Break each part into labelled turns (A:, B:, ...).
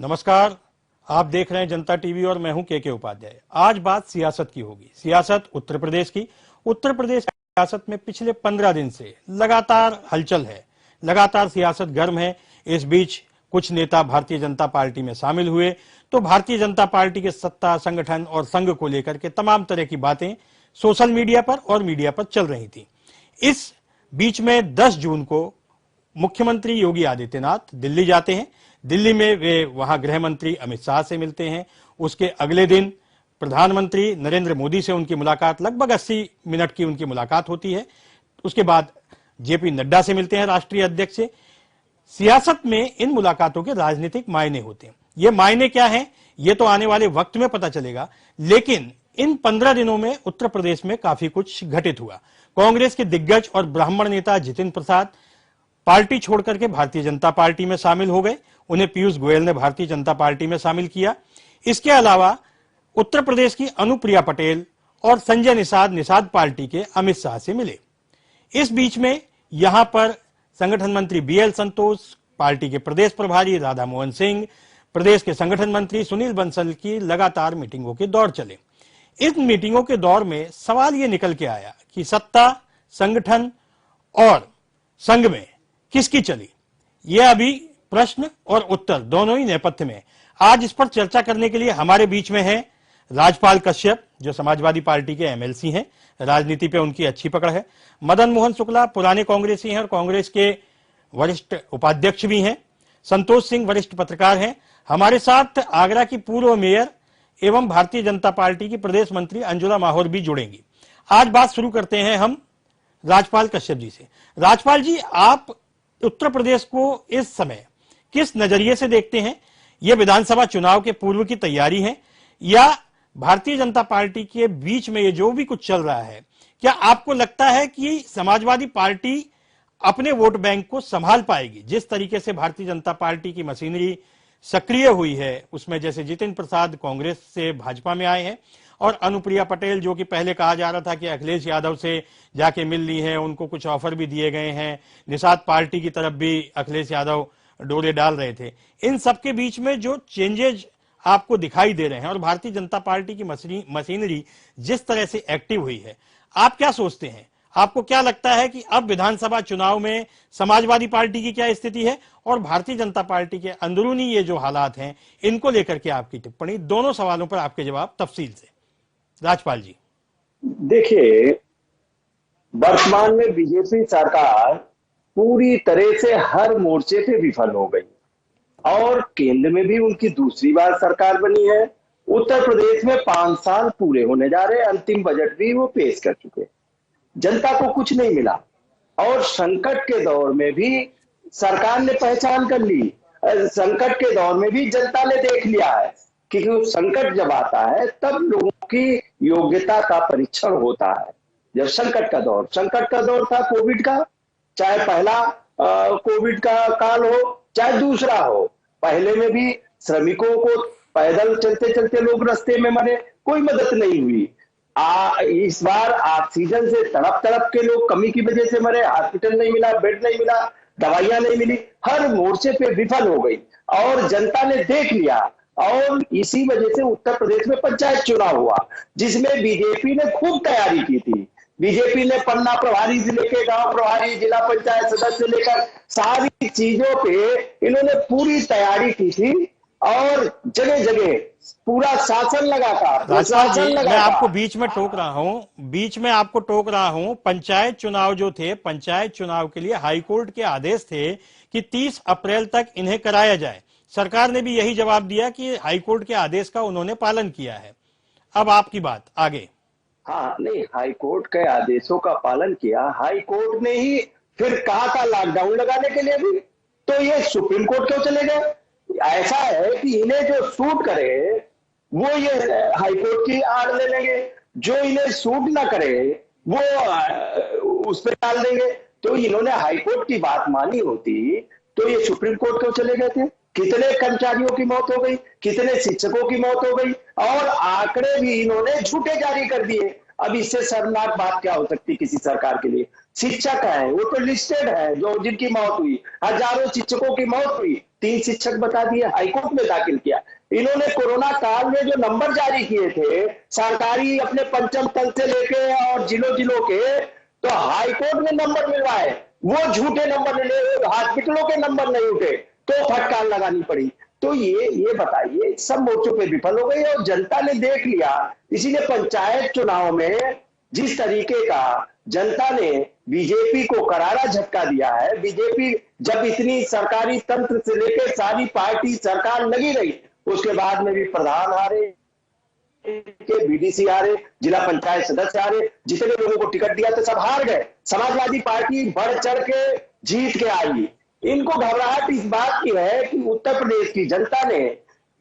A: नमस्कार, आप देख रहे हैं जनता टीवी और मैं हूं के उपाध्याय। आज बात सियासत की होगी। सियासत उत्तर प्रदेश की। उत्तर प्रदेश की सियासत में पिछले 15 दिन से लगातार हलचल है, लगातार सियासत गर्म है। इस बीच कुछ नेता भारतीय जनता पार्टी में शामिल हुए तो भारतीय जनता पार्टी के सत्ता, संगठन और संघ को लेकर के तमाम तरह की बातें सोशल मीडिया पर और मीडिया पर चल रही थी। इस बीच में 10 जून को मुख्यमंत्री योगी आदित्यनाथ दिल्ली जाते हैं। दिल्ली में वे वहां गृह मंत्री अमित शाह से मिलते हैं। उसके अगले दिन प्रधानमंत्री नरेंद्र मोदी से उनकी मुलाकात, लगभग 80 मिनट की उनकी मुलाकात होती है। उसके बाद जेपी नड्डा से मिलते हैं, राष्ट्रीय अध्यक्ष से। सियासत में इन मुलाकातों के राजनीतिक मायने होते हैं। ये मायने क्या हैं, ये तो आने वाले वक्त में पता चलेगा। लेकिन इन 15 दिनों में उत्तर प्रदेश में काफी कुछ घटित हुआ। कांग्रेस के दिग्गज और ब्राह्मण नेता जितिन प्रसाद पार्टी छोड़कर के भारतीय जनता पार्टी में शामिल हो गए। उन्हें पीयूष गोयल ने भारतीय जनता पार्टी में शामिल किया। इसके अलावा उत्तर प्रदेश की अनुप्रिया पटेल और संजय निषाद पार्टी के अमित शाह से मिले। इस बीच में यहां पर संगठन मंत्री बीएल संतोष, पार्टी के प्रदेश प्रभारी राधा मोहन सिंह, प्रदेश के संगठन मंत्री सुनील बंसल की लगातार मीटिंगों के दौर चले। इन मीटिंगों के दौर में सवाल यह निकल के आया कि सत्ता, संगठन और संघ में किसकी चली। यह अभी प्रश्न और उत्तर दोनों ही नेपथ्य में। आज इस पर चर्चा करने के लिए हमारे बीच में है राजपाल कश्यप, जो समाजवादी पार्टी के एमएलसी हैं, राजनीति पे उनकी अच्छी पकड़ है। मदन मोहन शुक्ला पुराने कांग्रेसी हैं और कांग्रेस के वरिष्ठ उपाध्यक्ष भी हैं। संतोष सिंह वरिष्ठ पत्रकार हैं। हमारे साथ आगरा की पूर्व मेयर एवं भारतीय जनता पार्टी की प्रदेश मंत्री अंजुला माहौर भी जुड़ेंगी। आज बात शुरू करते हैं हम राजपाल कश्यप जी से। राजपाल जी, आप उत्तर प्रदेश को इस समय किस नजरिए से देखते हैं? यह विधानसभा चुनाव के पूर्व की तैयारी है या भारतीय जनता पार्टी के बीच में ये जो भी कुछ चल रहा है, क्या आपको लगता है कि समाजवादी पार्टी अपने वोट बैंक को संभाल पाएगी? जिस तरीके से भारतीय जनता पार्टी की मशीनरी सक्रिय हुई है, उसमें जैसे जितिन प्रसाद कांग्रेस से भाजपा में आए हैं और अनुप्रिया पटेल, जो कि पहले कहा जा रहा था कि अखिलेश यादव से जाके मिल ली है, उनको कुछ ऑफर भी दिए गए हैं, निषाद पार्टी की तरफ भी अखिलेश यादव डोरे डाल रहे थे। इन सबके बीच में जो चेंजेज आपको दिखाई दे रहे हैं और भारतीय जनता पार्टी की मशीनरी जिस तरह से एक्टिव हुई है, आप क्या सोचते हैं? आपको क्या लगता है कि अब विधानसभा चुनाव में समाजवादी पार्टी की क्या स्थिति है और भारतीय जनता पार्टी के अंदरूनी ये जो हालात हैं, इनको लेकर के आपकी टिप्पणी? दोनों सवालों पर आपके जवाब तफसील से। राजपाल जी,
B: देखिए, वर्तमान में बीजेपी सरकार पूरी तरह से हर मोर्चे पे विफल हो गई और केंद्र में भी उनकी दूसरी बार सरकार बनी है। उत्तर प्रदेश में 5 साल पूरे होने जा रहे, अंतिम बजट भी वो पेश कर चुके। जनता को कुछ नहीं मिला और संकट के दौर में भी सरकार ने पहचान कर ली। संकट के दौर में भी जनता ने देख लिया है कि संकट जब आता है तब लोगों की योग्यता का परीक्षण होता है। जब संकट का दौर था कोविड का, चाहे पहला कोविड का काल हो चाहे दूसरा हो, पहले में भी श्रमिकों को पैदल चलते चलते लोग रास्ते में मरे, कोई मदद नहीं हुई। इस बार ऑक्सीजन से तड़प तड़प के लोग कमी की वजह से मरे, हॉस्पिटल नहीं मिला, बेड नहीं मिला, दवाइयां नहीं मिली, हर मोर्चे पे विफल हो गई और जनता ने देख लिया। और इसी वजह से उत्तर प्रदेश में पंचायत चुनाव हुआ जिसमें बीजेपी ने खूब तैयारी की थी। बीजेपी ने पन्ना प्रभारी से लेकर गांव प्रभारी, जिला पंचायत सदस्य लेकर सारी चीजों पे इन्होंने पूरी तैयारी की थी और जगह जगह पूरा शासन लगा था।
A: मैं आपको बीच में टोक रहा हूं। पंचायत चुनाव जो थे, पंचायत चुनाव के लिए हाईकोर्ट के आदेश थे कि 30 अप्रैल तक इन्हें कराया जाए। सरकार ने भी यही जवाब दिया कि हाईकोर्ट के आदेश का उन्होंने पालन किया है। अब आपकी बात आगे।
B: हाँ, नहीं, हाईकोर्ट के आदेशों का पालन किया। हाईकोर्ट ने ही फिर कहा था लॉकडाउन लगाने के लिए भी, तो ये सुप्रीम कोर्ट क्यों चले गए? ऐसा है कि इन्हें जो सूट करे वो ये हाईकोर्ट की आड़ ले लेंगे, जो इन्हें सूट ना करे वो उस पर डाल देंगे। तो इन्होंने हाईकोर्ट की बात मानी होती तो ये सुप्रीम कोर्ट क्यों चले गए थे? कितने कर्मचारियों की मौत हो गई, कितने शिक्षकों की मौत हो गई और आंकड़े भी इन्होंने झूठे जारी कर दिए। अब इससे शर्मनाक बात क्या हो सकती किसी सरकार के लिए? शिक्षक है वो तो लिस्टेड है, जो जिनकी मौत हुई, हजारों शिक्षकों की मौत हुई, 3 शिक्षक बता दिए, हाईकोर्ट में दाखिल किया। इन्होंने कोरोना काल में जो नंबर जारी किए थे सरकारी अपने पंचम तल से लेके और जिलों के, तो हाईकोर्ट में नंबर मिलवाए, वो झूठे नंबर मिले, हॉस्पिटलों के नंबर नहीं उठे तो फटकार लगानी पड़ी। तो ये बताइए, सब मोर्चों पे विफल हो गई और जनता ने देख लिया। इसीलिए पंचायत चुनाव में जिस तरीके का जनता ने बीजेपी को करारा झटका दिया है, बीजेपी जब इतनी सरकारी तंत्र से लेकर सारी पार्टी सरकार लगी रही, उसके बाद में भी प्रधान हारे, के बीडीसी हारे, जिला पंचायत सदस्य हारे, जितने लोगों को टिकट दिया था सब हार गए। समाजवादी पार्टी बढ़ चढ़ के जीत के आई। इनको घबराहट इस बात की है कि उत्तर प्रदेश की जनता ने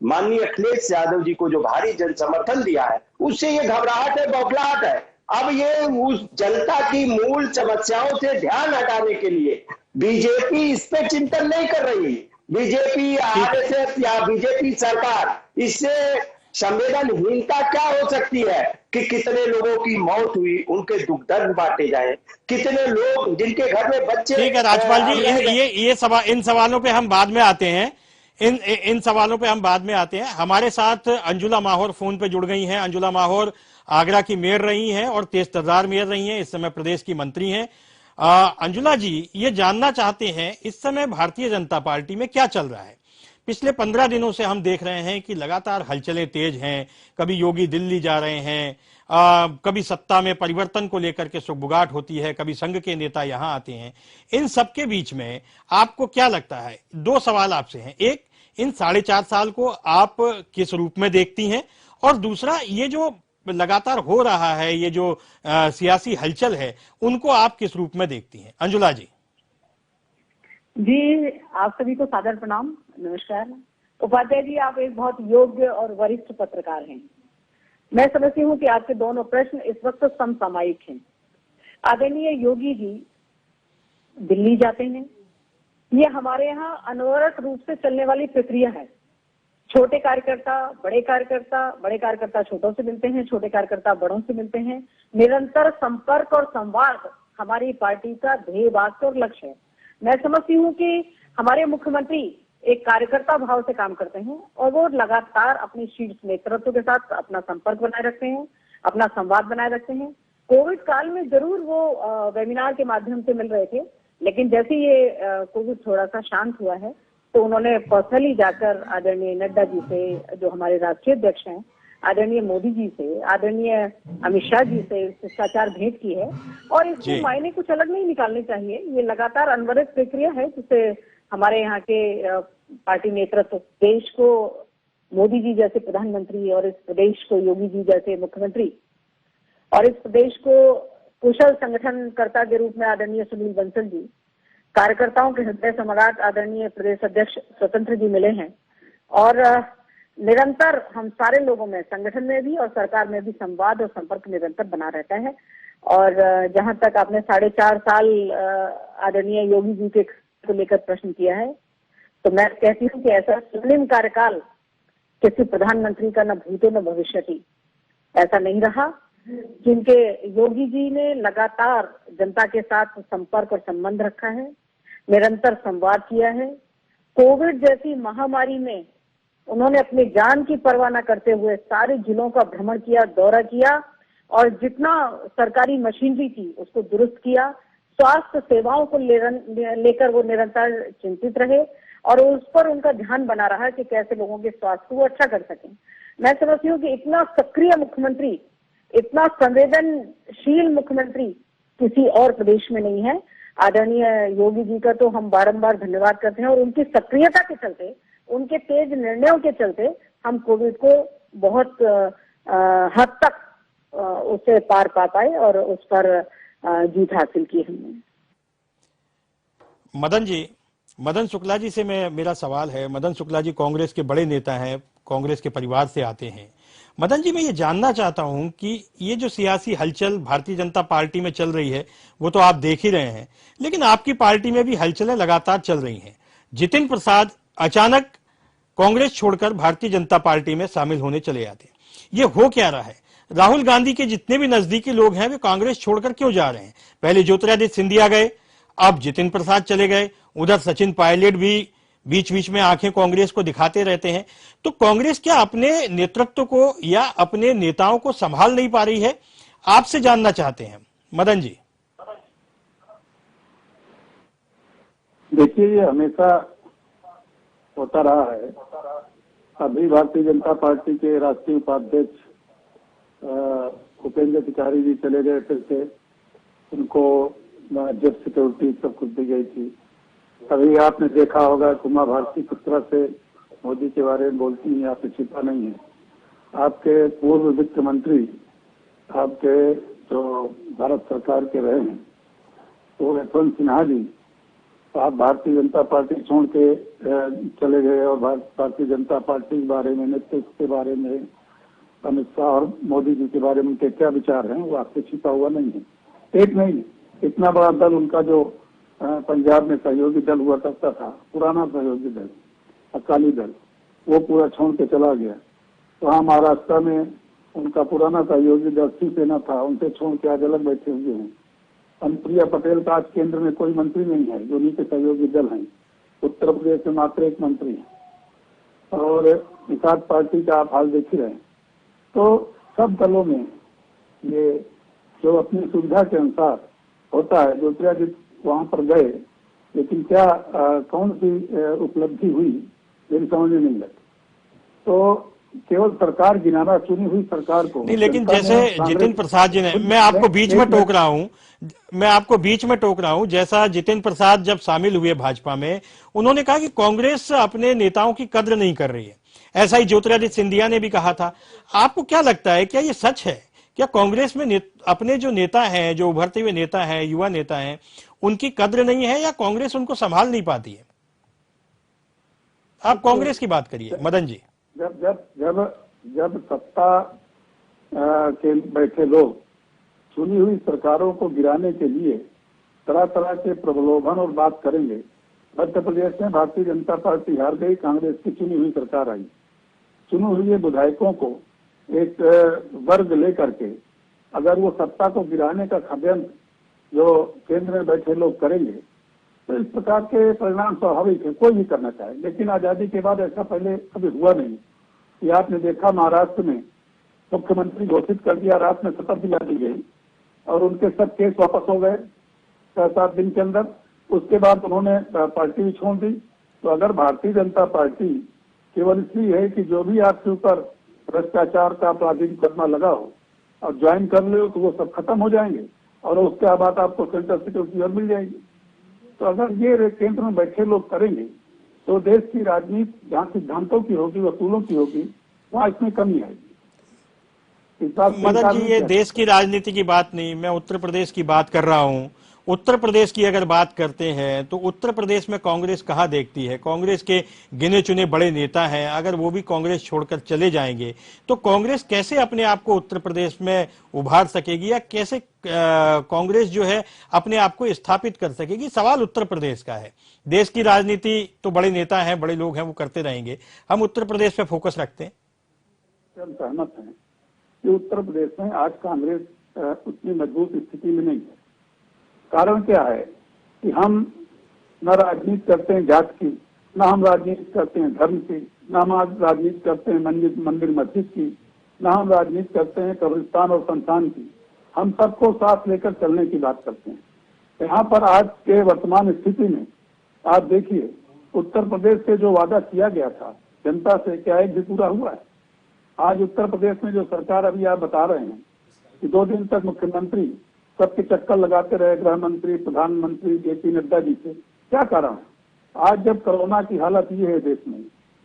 B: माननीय अखिलेश यादव जी को जो भारी जन समर्थन दिया है, उससे ये घबराहट है, बौखलाहट है। अब ये उस जनता की मूल समस्याओं से ध्यान हटाने के लिए बीजेपी इस पे चिंतन नहीं कर रही। बीजेपी, आरएसएस या बीजेपी सरकार, इससे संवेदनहीनता क्या हो सकती है कि कितने लोगों की मौत हुई, उनके दुख दर्द बांटे जाए, कितने लोग जिनके घर में बच्चे।
A: ठीक है राजपाल जी, इन सवालों पे हम बाद में आते हैं। इन सवालों पे हम बाद में आते हैं। हमारे साथ अंजुला माहौर फोन पे जुड़ गई हैं। अंजुला माहौर आगरा की मेयर रही हैं और तेज तर्रार मेयर रही हैं, इस समय प्रदेश की मंत्री हैं। अंजुला जी, ये जानना चाहते हैं इस समय भारतीय जनता पार्टी में क्या चल रहा है। पिछले 15 दिनों से हम देख रहे हैं कि लगातार हलचलें तेज हैं। कभी योगी दिल्ली जा रहे हैं, कभी सत्ता में परिवर्तन को लेकर के सुगबुगाहट होती है, कभी संघ के नेता यहां आते हैं। इन सबके बीच में आपको क्या लगता है? 2 सवाल आपसे हैं। एक, इन 4.5 साल को आप किस रूप में देखती हैं, और दूसरा, ये जो लगातार हो रहा है, ये जो सियासी हलचल है, उनको आप किस रूप में देखती हैं? अंजुला जी।
C: जी, आप सभी को सादर प्रणाम, नमस्कार। उपाध्याय जी, आप एक बहुत योग्य और वरिष्ठ पत्रकार हैं। मैं समझती हूँ कि आपके दोनों प्रश्न इस वक्त समसामयिक हैं। आदरणीय योगी जी दिल्ली जाते हैं, ये हमारे यहाँ अनवरत रूप से चलने वाली प्रक्रिया है। छोटे कार्यकर्ता बड़े कार्यकर्ता छोटों से मिलते हैं, छोटे कार्यकर्ता बड़ों से मिलते हैं। निरंतर संपर्क और संवाद हमारी पार्टी का ध्येय वाक्य और लक्ष्य है। मैं समझती हूँ कि हमारे मुख्यमंत्री एक कार्यकर्ता भाव से काम करते हैं और वो लगातार अपनी शीर्ष नेतृत्व के साथ अपना संपर्क बनाए रखते हैं, अपना संवाद बनाए रखते हैं। कोविड काल में जरूर वो वेबिनार के माध्यम से मिल रहे थे, लेकिन जैसे ये कोविड थोड़ा सा शांत हुआ है तो उन्होंने पर्सनली जाकर आदरणीय नड्डा जी से, जो हमारे राष्ट्रीय अध्यक्ष हैं, आदरणीय मोदी जी से, आदरणीय अमित शाह जी से शिष्टाचार भेंट की है। और इसके मायने कुछ अलग नहीं निकालने चाहिए। ये लगातार अनवरत प्रक्रिया है जिससे हमारे यहाँ के पार्टी नेतृत्व देश को मोदी जी जैसे प्रधानमंत्री और इस प्रदेश को योगी जी जैसे मुख्यमंत्री और इस प्रदेश को कुशल संगठनकर्ता के रूप में आदरणीय सुनील बंसल जी, कार्यकर्ताओं के हृदय सम्राट आदरणीय प्रदेश अध्यक्ष स्वतंत्र जी मिले हैं। और निरंतर हम सारे लोगों में, संगठन में भी और सरकार में भी संवाद और संपर्क निरंतर बना रहता है। और जहां तक आपने 4.5 साल आदरणीय योगी जी के को लेकर प्रश्न किया है, तो मैं कहती हूँ कि ऐसा स्वर्णिम कार्यकाल किसी प्रधानमंत्री का न भूतो न भविष्यति ऐसा नहीं रहा, जिनके योगी जी ने लगातार जनता के साथ संपर्क और संबंध रखा है, निरंतर संवाद किया है। कोविड जैसी महामारी में उन्होंने अपनी जान की परवाह न करते हुए सारे जिलों का भ्रमण किया, दौरा किया और जितना सरकारी मशीनरी थी उसको दुरुस्त किया। स्वास्थ्य सेवाओं को लेकर वो निरंतर चिंतित रहे और उस पर उनका ध्यान बना रहा कि कैसे लोगों के स्वास्थ्य को अच्छा कर सकें। मैं समझती हूँ कि इतना सक्रिय मुख्यमंत्री, इतना संवेदनशील मुख्यमंत्री किसी और प्रदेश में नहीं है। आदरणीय योगी जी का तो हम बारंबार धन्यवाद करते हैं और उनकी सक्रियता के चलते, उनके तेज निर्णयों के चलते हम कोविड को बहुत हद तक उसे पार पा पाए और उस पर जीत हासिल की हमने।
A: मदन शुक्ला जी से मेरा सवाल है। मदन शुक्ला जी कांग्रेस के बड़े नेता हैं, कांग्रेस के परिवार से आते हैं। मदन जी, मैं ये जानना चाहता हूं कि ये जो सियासी हलचल भारतीय जनता पार्टी में चल रही है वो तो आप देख ही रहे हैं, लेकिन आपकी पार्टी में भी हलचलें लगातार चल रही हैं। जितिन प्रसाद अचानक कांग्रेस छोड़कर भारतीय जनता पार्टी में शामिल होने चले जाते हैं। ये हो क्या रहा है? राहुल गांधी के जितने भी नजदीकी लोग हैं वे कांग्रेस छोड़कर क्यों जा रहे हैं? पहले ज्योतिरादित्य सिंधिया गए, अब जितिन प्रसाद चले गए, उधर सचिन पायलट भी बीच बीच में आंखें कांग्रेस को दिखाते रहते हैं। तो कांग्रेस क्या अपने नेतृत्व को या अपने नेताओं को संभाल नहीं पा रही है? आपसे जानना चाहते हैं मदन जी।
D: देखिए, ये हमेशा होता रहा है। अभी भारतीय जनता पार्टी के राष्ट्रीय उपाध्यक्ष उपेंद्र अधिकारी जी चले गए, फिर से उनको जेब सिक्योरिटी सब कुछ दी गई थी। अभी आपने देखा होगा उमा भारती किस तरह से मोदी के बारे में बोलती हैं, आपसे छिपा नहीं है। आपके पूर्व वित्त मंत्री, आपके जो भारत सरकार के रहे हैं, वो यशवंत सिन्हा जी, आप भारतीय जनता पार्टी छोड़ के चले गए और भारतीय जनता पार्टी के बारे में, नेतृत्व के बारे में, अमित शाह और मोदी जी के बारे में उनके क्या विचार हैं, वो आपसे छिपा हुआ नहीं है। एक नहीं, इतना बड़ा दल उनका जो पंजाब में सहयोगी दल हुआ करता था, पुराना सहयोगी दल, अकाली दल, वो पूरा छोड़ के चला गया। वहाँ महाराष्ट्र में उनका पुराना सहयोगी दल शिवसेना था, उनसे छोड़ के आज अलग बैठे हुए हैं। अनुप्रिया पटेल का आज केंद्र में कोई मंत्री नहीं है, जो उन्हीं के सहयोगी दल हैं। उत्तर प्रदेश में मात्र एक मंत्री है और निषाद पार्टी का आप हाल देख ही रहे हैं। तो सब दलों में ये जो अपनी सुविधा के अनुसार होता है, ज्योतिरादित्य वहां पर गए, लेकिन क्या कौन सी उपलब्धि हुई मेरी समझ में नहीं लगी। तो केवल सरकार गिनाना, चुनी हुई सरकार को
A: नहीं, लेकिन जैसे जितिन प्रसाद जी ने, मैं आपको बीच में टोक रहा हूं, जैसा जितिन प्रसाद जब शामिल हुए भाजपा में, उन्होंने कहा कि कांग्रेस अपने नेताओं की कद्र नहीं कर रही है। ऐसा ही ज्योतिरादित्य सिंधिया ने भी कहा था। आपको क्या लगता है, क्या ये सच है? क्या कांग्रेस में अपने जो नेता हैं, जो उभरते हुए नेता हैं, युवा नेता हैं, उनकी कद्र नहीं है या कांग्रेस उनको संभाल नहीं पाती है? आप कांग्रेस की बात करिए मदन जी।
D: जब सत्ता के बैठे लोग चुनी हुई सरकारों को गिराने के लिए तरह तरह के प्रलोभन और बात करेंगे। मध्य प्रदेश में भारतीय जनता पार्टी हार गई, कांग्रेस की चुनी हुई सरकार आई। चुने हुए विधायकों को एक वर्ग लेकर के अगर वो सत्ता को गिराने का षड्यंत्र जो केंद्र में बैठे लोग करेंगे, तो इस प्रकार के परिणाम स्वाभाविक है, कोई भी करना चाहे। लेकिन आजादी के बाद ऐसा पहले कभी हुआ नहीं। ये आपने देखा, महाराष्ट्र में मुख्यमंत्री घोषित कर दिया, रात में शपथ दिला दी गई और उनके सब केस वापस हो गए 6-7 दिन के अंदर। उसके बाद उन्होंने पार्टी भी छोड़ दी। तो अगर भारतीय जनता पार्टी केवल इसलिए है कि जो भी आपके ऊपर भ्रष्टाचार का आपराधिक मुकदमा लगा हो और ज्वाइन कर ले, तो वो सब खत्म हो जाएंगे और उसके बाद आपको सेंट्रल सिक्योरिटी और मिल जाएगी। तो अगर ये केंद्र में बैठे लोग करेंगे तो देश की राजनीति जहाँ सिद्धांतों की होगी, वसूलों की होगी, वहाँ इसमें कमी आएगी।
A: मदन जी, ये देश की राजनीति की बात नहीं, मैं उत्तर प्रदेश की बात कर रहा हूँ। उत्तर प्रदेश की अगर बात करते हैं तो उत्तर प्रदेश में कांग्रेस कहाँ देखती है? कांग्रेस के गिने चुने बड़े नेता हैं, अगर वो भी कांग्रेस छोड़कर चले जाएंगे तो कांग्रेस कैसे अपने आप को उत्तर प्रदेश में उभार सकेगी या कैसे कांग्रेस जो है अपने आप को स्थापित कर सकेगी? सवाल उत्तर प्रदेश का है। देश की राजनीति तो बड़े नेता हैं, बड़े लोग हैं, वो करते रहेंगे। हम उत्तर प्रदेश पे फोकस रखते हैं।
D: हम सहमत हैं कि उत्तर प्रदेश में आज कांग्रेस उतनी मजबूत स्थिति में नहीं है। कारण क्या है कि हम न राजनीति करते हैं जात की, न हम राजनीति करते हैं धर्म की, न हम राजनीति करते हैं मंदिर मस्जिद की, न हम राजनीति करते हैं कब्रिस्तान और शमशान की। हम सबको साथ लेकर चलने की बात करते हैं। यहाँ पर आज के वर्तमान स्थिति में आप देखिए, उत्तर प्रदेश से जो वादा किया गया था जनता से, क्या एक भी पूरा हुआ है? आज उत्तर प्रदेश में जो सरकार अभी आप बता रहे हैं कि 2 दिन तक मुख्यमंत्री सबके चक्कर लगाते रहे, गृह मंत्री, प्रधानमंत्री जेपी नड्डा जी से, क्या कारण है? आज जब कोरोना की हालत ये है देश में,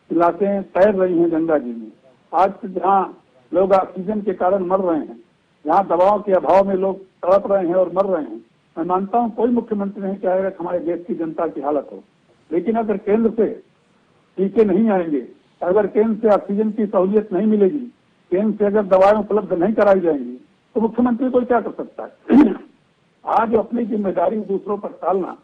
D: इलाकें तैर रही हैं गंगा जी में, आज जहाँ लोग ऑक्सीजन के कारण मर रहे हैं, जहाँ दवाओं के अभाव में लोग तड़प रहे हैं और मर रहे हैं, मैं मानता हूँ कोई मुख्यमंत्री नहीं चाहेगा कि हमारे देश की जनता की हालत हो। लेकिन अगर केंद्र से टीके नहीं आएंगे, अगर केंद्र से ऑक्सीजन की सहूलियत नहीं मिलेगी, केंद्र से अगर दवाएं उपलब्ध नहीं कराई जाएंगी, तो मुख्यमंत्री को क्या कर सकता है? आज अपनी जिम्मेदारी दूसरों पर टालना।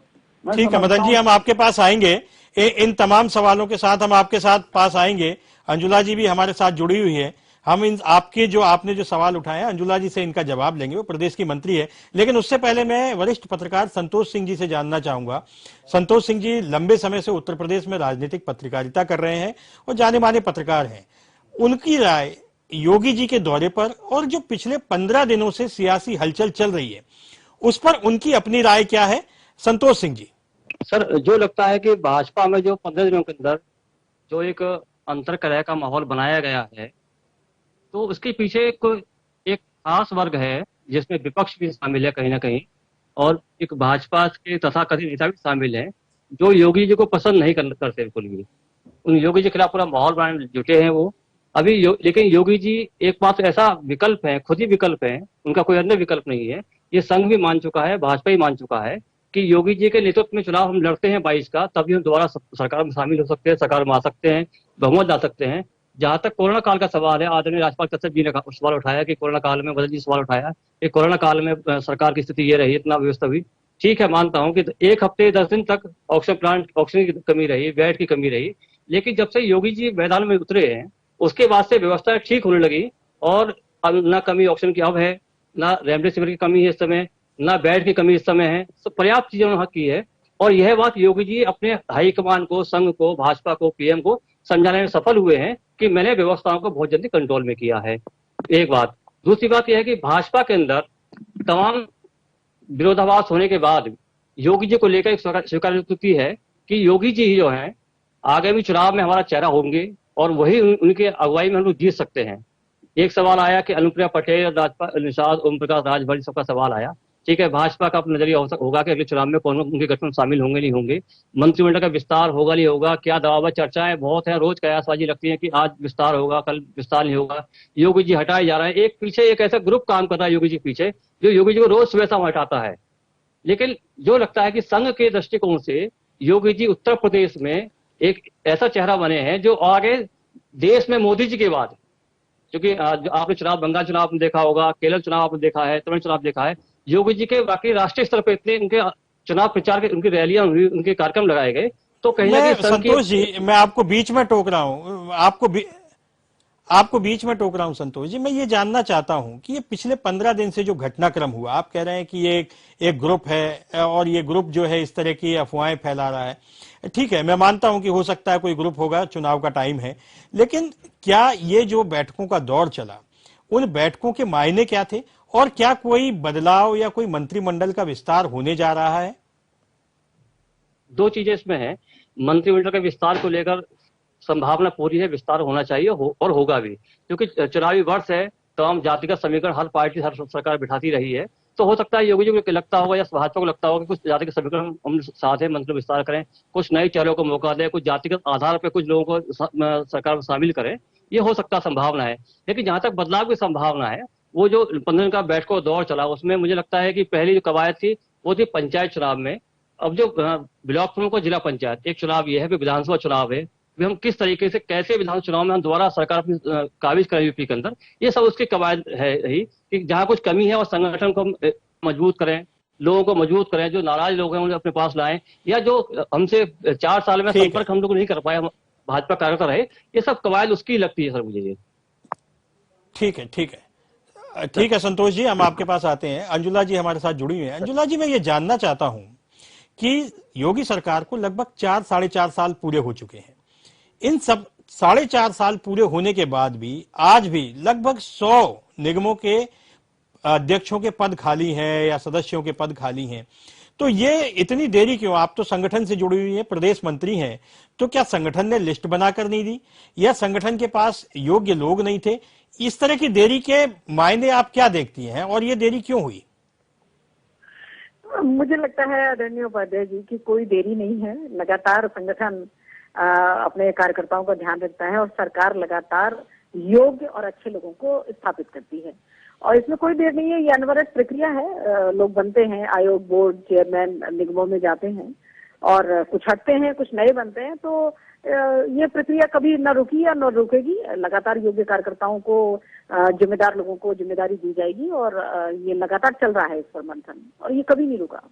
A: ठीक है मदन जी, हम आपके पास आएंगे, इन तमाम सवालों के साथ हम आपके साथ पास आएंगे। अंजुला जी भी हमारे साथ जुड़ी हुई है, हम इन आपके जो आपने जो सवाल उठाए हैं अंजुला जी से इनका जवाब लेंगे, वो प्रदेश की मंत्री है। लेकिन उससे पहले मैं वरिष्ठ पत्रकार संतोष सिंह जी से जानना चाहूंगा। संतोष सिंह जी लंबे समय से उत्तर प्रदेश में राजनीतिक पत्रकारिता कर रहे हैं और जाने माने पत्रकार हैं। उनकी राय योगी जी के दौरे पर और जो पिछले 15 दिनों से सियासी हलचल चल रही है उस पर उनकी अपनी राय क्या है? संतोष सिंह जी।
E: सर, जो लगता है कि भाजपा में जो 15 दिनों के अंदर जो एक अंतर्कलह का माहौल बनाया गया है, तो उसके पीछे एक खास वर्ग है जिसमें विपक्ष भी शामिल है कहीं ना कहीं, और एक भाजपा के तथाकथित नेता भी शामिल हैं जो योगी जी को पसंद नहीं करते बिल्कुल भी। उन योगी जी के खिलाफ पूरा माहौल बनाने जुटे हैं वो अभी लेकिन योगी जी एकमात्र ऐसा विकल्प है, खुद ही विकल्प है, उनका कोई अन्य विकल्प नहीं है। ये संघ भी मान चुका है, भाजपा ही मान चुका है कि योगी जी के नेतृत्व में चुनाव हम लड़ते हैं 22 का, तभी हम दोबारा सरकार में शामिल हो सकते हैं, सरकार में आ सकते हैं, बहुमत ला सकते हैं। जहां तक कोरोना काल का सवाल है, आदरणीय राज्यपाल कश्यप जी ने सवाल उठाया कि कोरोना काल में, बदल जी सवाल उठाया कि कोरोना काल में सरकार की स्थिति ये रही, इतना व्यवस्था हुई। ठीक है, मानता हूं कि 1 हफ्ते 10 दिन तक ऑक्सीजन की कमी रही, बेड की कमी रही, लेकिन जब से योगी जी मैदान में उतरे हैं उसके बाद से व्यवस्था ठीक होने लगी और न कमी ऑक्सीजन की अब है, ना रेमडेसिविर की कमी है इस समय, ना बेड की कमी इस समय है। तो पर्याप्त चीजें उन्होंने की है और यह बात योगी जी अपने हाईकमान को, संघ को, भाजपा को, पीएम को समझाने में सफल हुए हैं कि मैंने व्यवस्थाओं को बहुत जल्दी कंट्रोल में किया है। एक बात। दूसरी बात यह है कि भाजपा के अंदर तमाम विरोधाभास होने के बाद योगी जी को लेकर एक स्वीकारोक्ति है कि योगी जी ही जो है आगामी चुनाव में हमारा चेहरा होंगे और वही उनके अगुवाई में हम लोग जीत सकते हैं। एक सवाल आया कि अनुप्रिया पटेल, राजपाल निषाद, ओम प्रकाश राजभर, सबका सवाल आया। ठीक है, भाजपा का नजरिया होगा कि अगले चुनाव में कौन उनके गठबंधन में शामिल होंगे नहीं होंगे, मंत्रिमंडल का विस्तार होगा नहीं होगा, क्या दबाव, चर्चाएं बहुत है, रोज कयासबाजी लगती है कि आज विस्तार होगा, कल विस्तार नहीं होगा, योगी जी हटाए जा रहे हैं। एक पीछे एक ऐसा ग्रुप काम कर रहा है योगी जी पीछे, जो योगी जी को रोज सुबह शाम हटाता है। लेकिन जो लगता है कि संघ के दृष्टिकोण से योगी जी उत्तर प्रदेश में एक ऐसा चेहरा बने हैं जो आगे देश में मोदी जी के बाद, क्योंकि आपने चुनाव, बंगाल चुनाव में देखा होगा, केरल चुनाव आपने देखा है, तमिल चुनाव देखा है, योगी जी के बाकी राष्ट्रीय स्तर पर इतने उनके चुनाव प्रचार के, उनकी रैलियां हुई, उनके कार्यक्रम लगाए गए, तो कहीं ना कहीं
A: संतोष जी, मैं आपको बीच में टोक रहा हूं, आपको बीच में टोक रहा हूं संतोष जी। मैं ये जानना चाहता हूं कि ये पिछले 15 दिन से जो घटनाक्रम हुआ, आप कह रहे हैं कि ये एक ग्रुप है और ये ग्रुप जो है इस तरह की अफवाहें फैला रहा है। ठीक है, मैं मानता हूं कि हो सकता है कोई ग्रुप होगा, चुनाव का टाइम है, लेकिन क्या ये जो बैठकों का दौर चला, उन बैठकों के मायने क्या थे और क्या कोई बदलाव या कोई मंत्रिमंडल का विस्तार होने जा रहा है?
E: दो चीजें इसमें है। मंत्रिमंडल के विस्तार को लेकर संभावना पूरी है, विस्तार होना चाहिए और होगा भी, क्योंकि चुनावी वर्ष है, तमाम जातिगत समीकरण हर पार्टी, हर सरकार बिठाती रही है। तो हो सकता है योगी जी को लगता होगा या भाजपा को लगता होगा कि कुछ जातिगत समीकरण हम साथ है, मंत्री विस्तार करें, कुछ नए चेहरों को मौका दें, कुछ जातिगत आधार पर कुछ लोगों को सरकार में शामिल करें। ये हो सकता संभावना है। लेकिन जहां तक बदलाव की संभावना है, वो जो 15 दिन का बैठकों दौर चला, उसमें मुझे लगता है कि पहली जो कवायद थी वो थी पंचायत चुनाव में। अब जो ब्लॉक प्रमुख को जिला पंचायत, एक चुनाव ये है, फिर विधानसभा चुनाव है, हम किस तरीके से, कैसे विधानसभा चुनाव में हम दोबारा सरकार अपनी काबिज करें यूपी के अंदर, ये सब उसकी कवायद है ही कि जहां कुछ कमी है और संगठन को मजबूत करें, लोगों को मजबूत करें, जो नाराज लोग हैं उन्हें अपने पास लाएं, या जो हमसे 4 साल में संपर्क हम लोग नहीं कर पाए, भाजपा कार्यकर्ता रहे, ये सब कवायद उसकी लगती है सर मुझे ये।
A: ठीक है, ठीक है, ठीक है संतोष जी, हम आपके पास आते हैं। अंजुला जी हमारे साथ जुड़ी हुई हैं। अंजुला जी, मैं ये जानना चाहता हूं कि योगी सरकार को लगभग 4 साढ़े 4 साल पूरे हो चुके हैं। इन सब 4.5 साल पूरे होने के बाद भी आज भी लगभग 100 निगमों के अध्यक्षों के पद खाली हैं या सदस्यों के पद खाली हैं। तो ये इतनी देरी क्यों? आप तो संगठन से जुड़ी हुई हैं, प्रदेश मंत्री हैं, तो क्या संगठन ने लिस्ट बनाकर नहीं दी या संगठन के पास योग्य लोग नहीं थे? इस तरह की देरी के मायने आप क्या देखती हैं और ये देरी क्यों हुई?
C: मुझे लगता है आदरणीय उपाध्याय जी की कोई देरी नहीं है। लगातार संगठन अपने कार्यकर्ताओं का ध्यान रखता है और सरकार लगातार योग्य और अच्छे लोगों को स्थापित करती है और इसमें कोई देर नहीं है। ये अनवरत प्रक्रिया है। लोग बनते हैं, आयोग, बोर्ड, चेयरमैन निगमों में जाते हैं और कुछ हटते हैं, कुछ नए बनते हैं। तो ये प्रक्रिया कभी न रुकी या न रुकेगी। लगातार योग्य कार्यकर्ताओं को, जिम्मेदार लोगों को जिम्मेदारी दी जाएगी और ये लगातार चल रहा है इस पर मंथन और ये कभी नहीं रुका।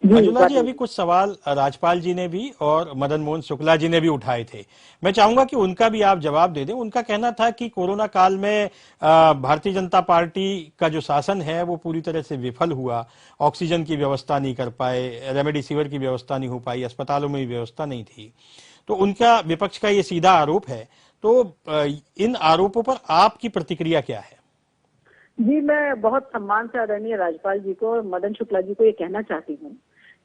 A: मंजुला जी, अभी कुछ सवाल राजपाल जी ने भी और मदन मोहन शुक्ला जी ने भी उठाए थे। मैं चाहूंगा कि उनका भी आप जवाब दे दें। उनका कहना था कि कोरोना काल में भारतीय जनता पार्टी का जो शासन है वो पूरी तरह से विफल हुआ। ऑक्सीजन की व्यवस्था नहीं कर पाए, रेमडेसिविर की व्यवस्था नहीं हो पाई, अस्पतालों में भी व्यवस्था नहीं थी। तो उनका विपक्ष का ये सीधा आरोप है। तो इन आरोपों पर आपकी प्रतिक्रिया क्या है?
C: जी, मैं बहुत सम्मान से आदरणीय राज्यपाल जी को और मदन शुक्ला जी को ये कहना चाहती हूँ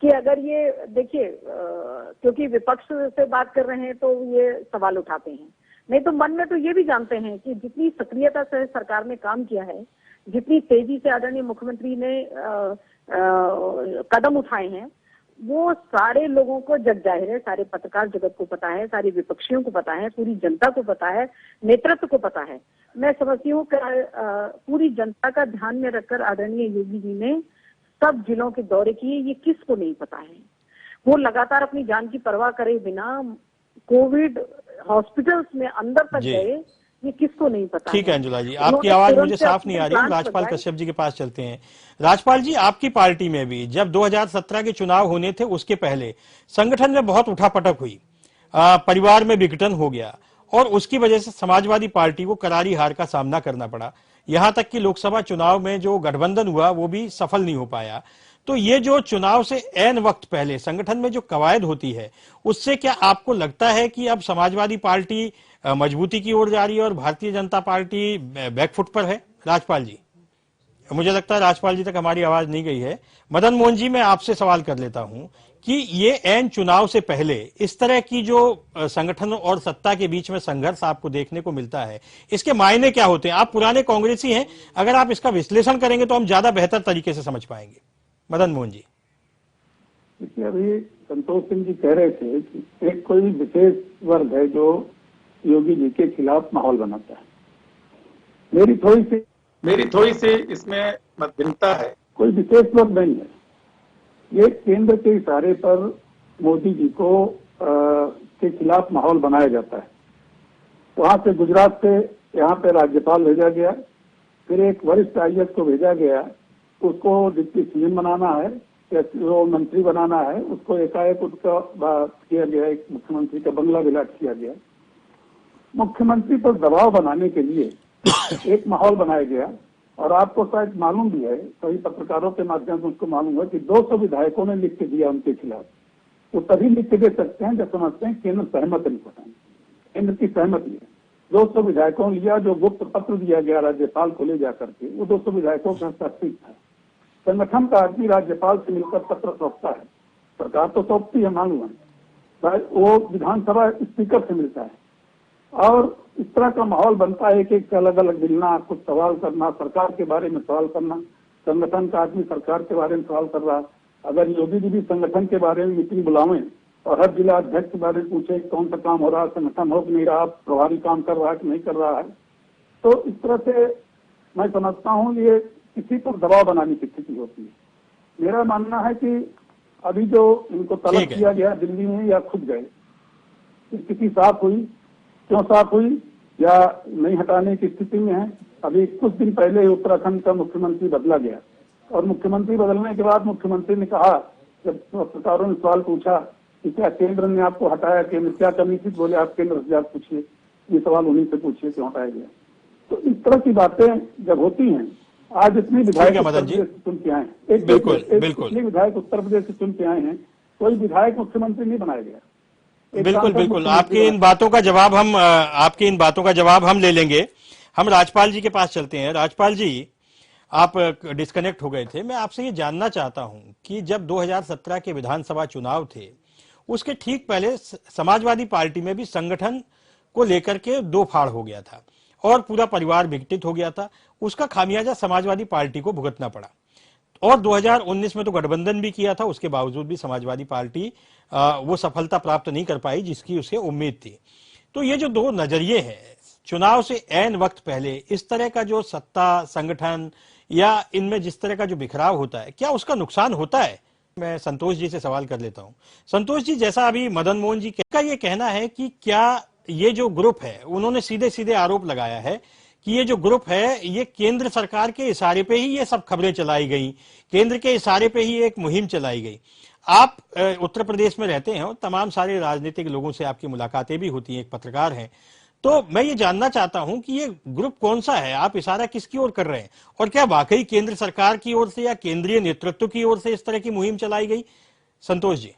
C: कि अगर ये देखिए, क्योंकि विपक्ष से बात कर रहे हैं तो ये सवाल उठाते हैं, नहीं तो मन में तो ये भी जानते हैं कि जितनी सक्रियता से सरकार ने काम किया है, जितनी तेजी से आदरणीय मुख्यमंत्री ने कदम उठाए हैं, वो सारे लोगों को जग जाहिर है, सारे पत्रकार जगत को पता है, सारे विपक्षियों को पता है, पूरी जनता को पता है, नेतृत्व को पता है। मैं समझती हूँ कि पूरी जनता का ध्यान में रखकर आदरणीय योगी जी ने सब जिलों के दौरे किए। ये किसको नहीं पता है? वो लगातार अपनी जान की परवाह करे बिना कोविड हॉस्पिटल्स में अंदर तक गए, ये किसको नहीं पता।
A: ठीक है अंजुला जी, आपकी आवाज मुझे साफ नहीं आ रही। राजपाल कश्यप जी के पास चलते हैं। राजपाल जी, आपकी पार्टी में भी जब 2017 के चुनाव होने थे उसके पहले संगठन में बहुत उठापटक हुई, परिवार में विघटन हो गया और उसकी वजह से समाजवादी पार्टी को करारी हार का सामना करना पड़ा। यहां तक कि लोकसभा चुनाव में जो गठबंधन हुआ वो भी सफल नहीं हो पाया। तो ये जो चुनाव से ऐन वक्त पहले संगठन में जो कवायद होती है, उससे क्या आपको लगता है कि अब समाजवादी पार्टी मजबूती की ओर जा रही है और भारतीय जनता पार्टी बैकफुट पर है? राजपाल जी, मुझे लगता है राजपाल जी तक हमारी आवाज नहीं गई है। मदन मोहन जी, मैं आपसे सवाल कर लेता हूं कि ये ऐन चुनाव से पहले इस तरह की जो संगठन और सत्ता के बीच में संघर्ष आपको देखने को मिलता है, इसके मायने क्या होते हैं? आप पुराने कांग्रेसी हैं, अगर आप इसका विश्लेषण करेंगे तो हम ज्यादा बेहतर तरीके से समझ पाएंगे। मदन मोहन जी।
D: देखिए, अभी संतोष सिंह जी कह रहे थे कि एक कोई विशेष वर्ग है जो योगी जी के खिलाफ माहौल बनाता है। मेरी थोड़ी सी इसमें मतभिन्नता है। कोई विशेष वर्ग नहीं है, ये केंद्र के इशारे पर मोदी जी को के खिलाफ माहौल बनाया जाता है। वहां से गुजरात से यहाँ पे राज्यपाल भेजा गया, फिर एक वरिष्ठ IAS को भेजा गया, उसको डिप्टी CM बनाना है या जो मंत्री बनाना है, उसको एकाएक उसका किया गया, एक मुख्यमंत्री का बंगला विलाट किया गया। मुख्यमंत्री पर दबाव बनाने के लिए एक माहौल बनाया गया। और आपको शायद मालूम भी है, कई पत्रकारों के माध्यम से उसको मालूम है कि 200 विधायकों ने लिख के दिया उनके खिलाफ। वो तभी लिख के दे सकते हैं जब समझते हैं केंद्र सहमत नहीं होता है, केंद्र की सहमति है। 200 विधायकों ने लिया, जो गुप्त पत्र दिया गया राज्यपाल को ले जाकर के, वो 200 विधायकों का हस्ताक्षर था। संगठन का आदमी राज्यपाल से मिलकर पत्र सौंपता है, सरकार तो सौंपती है, मालूम है, वो विधानसभा स्पीकर से मिलता है और इस तरह का माहौल बनता है कि एक अलग अलग मिलना, कुछ सवाल करना, सरकार के बारे में सवाल करना। संगठन का आदमी सरकार के बारे में सवाल कर रहा। अगर योगी जी भी संगठन के बारे में मीटिंग बुलावें और हर जिला अध्यक्ष के बारे में पूछे कौन सा काम हो रहा, संगठन हो कि नहीं रहा, प्रभारी काम कर रहा है कि नहीं कर रहा है, तो इस तरह से मैं समझता हूँ ये किसी पर दबाव बनाने की स्थिति होती है। मेरा मानना है कि अभी जो इनको तलब किया गया दिल्ली में या खुद गए, स्थिति साफ हुई, क्यों साफ हुई या नहीं हटाने की स्थिति में है। अभी कुछ दिन पहले उत्तराखंड का मुख्यमंत्री बदला गया और मुख्यमंत्री बदलने के बाद मुख्यमंत्री ने कहा, जब पत्रकारों ने सवाल पूछा कि क्या केंद्र ने आपको हटाया, केंद्र क्या कमी थी, बोले आप केंद्र से आप पूछिए, ये सवाल उन्हीं से पूछिए क्यों हटाया गया। तो इस तरह की बातें जब होती हैं, आज इतनी विधायक उत्तर प्रदेश से चुन के आए हैं, इतने विधायक उत्तर प्रदेश से चुन के आए हैं, कोई विधायक मुख्यमंत्री नहीं बनाया गया।
A: बिल्कुल बिल्कुल, आपकी इन बातों का जवाब हम ले लेंगे। हम राजपाल जी के पास चलते हैं। राजपाल जी, आप डिस्कनेक्ट हो गए थे। मैं आपसे ये जानना चाहता हूं कि जब 2017 के विधानसभा चुनाव थे, उसके ठीक पहले समाजवादी पार्टी में भी संगठन को लेकर के दो फाड़ हो गया था और पूरा परिवार विघटित हो गया था। उसका खामियाजा समाजवादी पार्टी को भुगतना पड़ा और 2019 में तो गठबंधन भी किया था, उसके बावजूद भी समाजवादी पार्टी वो सफलता प्राप्त नहीं कर पाई जिसकी उसे उम्मीद थी। तो ये जो दो नजरिए हैं, चुनाव से ऐन वक्त पहले इस तरह का जो सत्ता संगठन या इनमें जिस तरह का जो बिखराव होता है, क्या उसका नुकसान होता है? मैं संतोष जी से सवाल कर लेता हूं। संतोष जी, जैसा अभी मदन मोहन जी का ये कहना है कि क्या ये जो ग्रुप है, उन्होंने सीधे सीधे आरोप लगाया है कि ये जो ग्रुप है ये केंद्र सरकार के इशारे पे ही ये सब खबरें चलाई गई, केंद्र के इशारे पे ही एक मुहिम चलाई गई। आप उत्तर प्रदेश में रहते हैं और तमाम सारे राजनीतिक लोगों से आपकी मुलाकातें भी होती हैं, एक पत्रकार हैं, तो मैं ये जानना चाहता हूं कि ये ग्रुप कौन सा है, आप इशारा किसकी ओर कर रहे हैं, और क्या वाकई केंद्र सरकार की ओर से या केंद्रीय नेतृत्व की ओर से इस तरह की मुहिम चलाई गई? संतोष जी।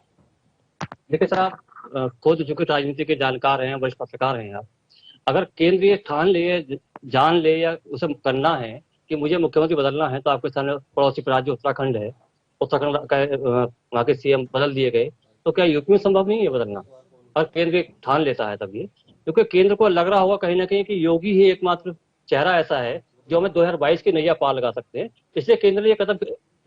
E: देखिए सर, आप खुद चूंकि राजनीति के जानकार हैं, वरिष्ठ पत्रकार हैं आप, अगर केंद्र ये ठान ले, जान ले या उसे करना है कि मुझे मुख्यमंत्री बदलना है, तो आपके सामने पड़ोसी राज्य उत्तराखंड है, उत्तराखंड का वहाँ के सीएम बदल दिए गए, तो क्या यूपी में संभव नहीं है बदलना? अगर केंद्र ठान लेता है तब ये, क्योंकि केंद्र को लग रहा होगा कहीं ना कहीं कि योगी ही एकमात्र चेहरा ऐसा है जो हमें 2022 की नैया पार लगा सकते हैं, इसलिए केंद्र ने ये कदम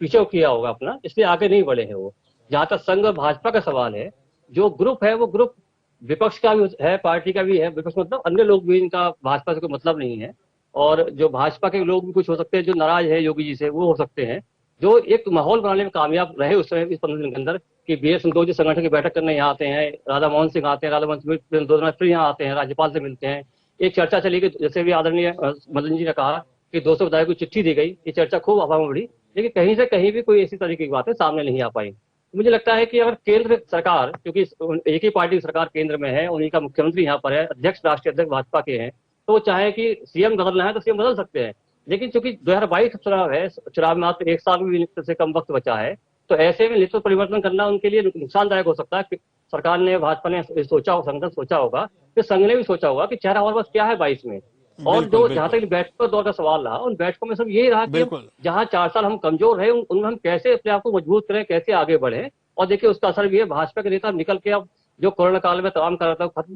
E: पीछे किया होगा अपना, इसलिए आगे नहीं बढ़े हैं वो। जहां तक संघ भाजपा का सवाल है, जो ग्रुप है वो ग्रुप विपक्ष का भी है, पार्टी का भी है, विपक्ष मतलब अन्य लोग भी, इनका भाजपा से कोई मतलब नहीं है, और जो भाजपा के लोग भी कुछ हो सकते हैं जो नाराज है योगी जी से, वो हो सकते हैं, जो एक माहौल बनाने में कामयाब रहे उस समय, इस 15 दिन के अंदर, कि बी.एस. संतोष जी संगठन की बैठक करने यहाँ आते हैं, राधा मोहन सिंह आते हैं, राधा मोहन सिंह 2 दिन फिर यहाँ आते हैं, राज्यपाल से मिलते हैं, एक चर्चा चली कि जैसे भी आदरणीय मदन जी ने कहा कि 200 विधायकों को चिट्ठी दी गई, ये चर्चा खूब हवा में बढ़ी, लेकिन कहीं से कहीं भी कोई ऐसी तरीके की बातें सामने नहीं आ पाई। मुझे लगता है कि अगर केंद्र सरकार, क्योंकि एक ही पार्टी की सरकार केंद्र में है, उन्हीं का मुख्यमंत्री यहाँ पर है, अध्यक्ष राष्ट्रीय अध्यक्ष भाजपा के हैं, तो वो चाहे कि सीएम बदलना है तो सीएम बदल सकते हैं, लेकिन चूंकि 2022 चुनाव है, चुनाव में मात्र 1 साल भी से कम वक्त बचा है, तो ऐसे में नेतृत्व परिवर्तन करना उनके लिए नुकसानदायक हो सकता है। सरकार ने, भाजपा ने सोचा होगा, संगठन सोचा होगा, फिर संघ ने भी सोचा होगा कि चेहरा हमारे पास क्या है 22 में। और जो जहां तक बैठकों का दौर का सवाल रहा, उन बैठकों में सब यही रहा कि जहां 4 साल हम कमजोर रहे, उनमें हम कैसे अपने आप को मजबूत करें, कैसे आगे बढ़े। और देखिए उसका असर भी है, भाजपा के नेता निकल के अब जो कोरोना काल में तमाम कार्यकर्ता खत्म,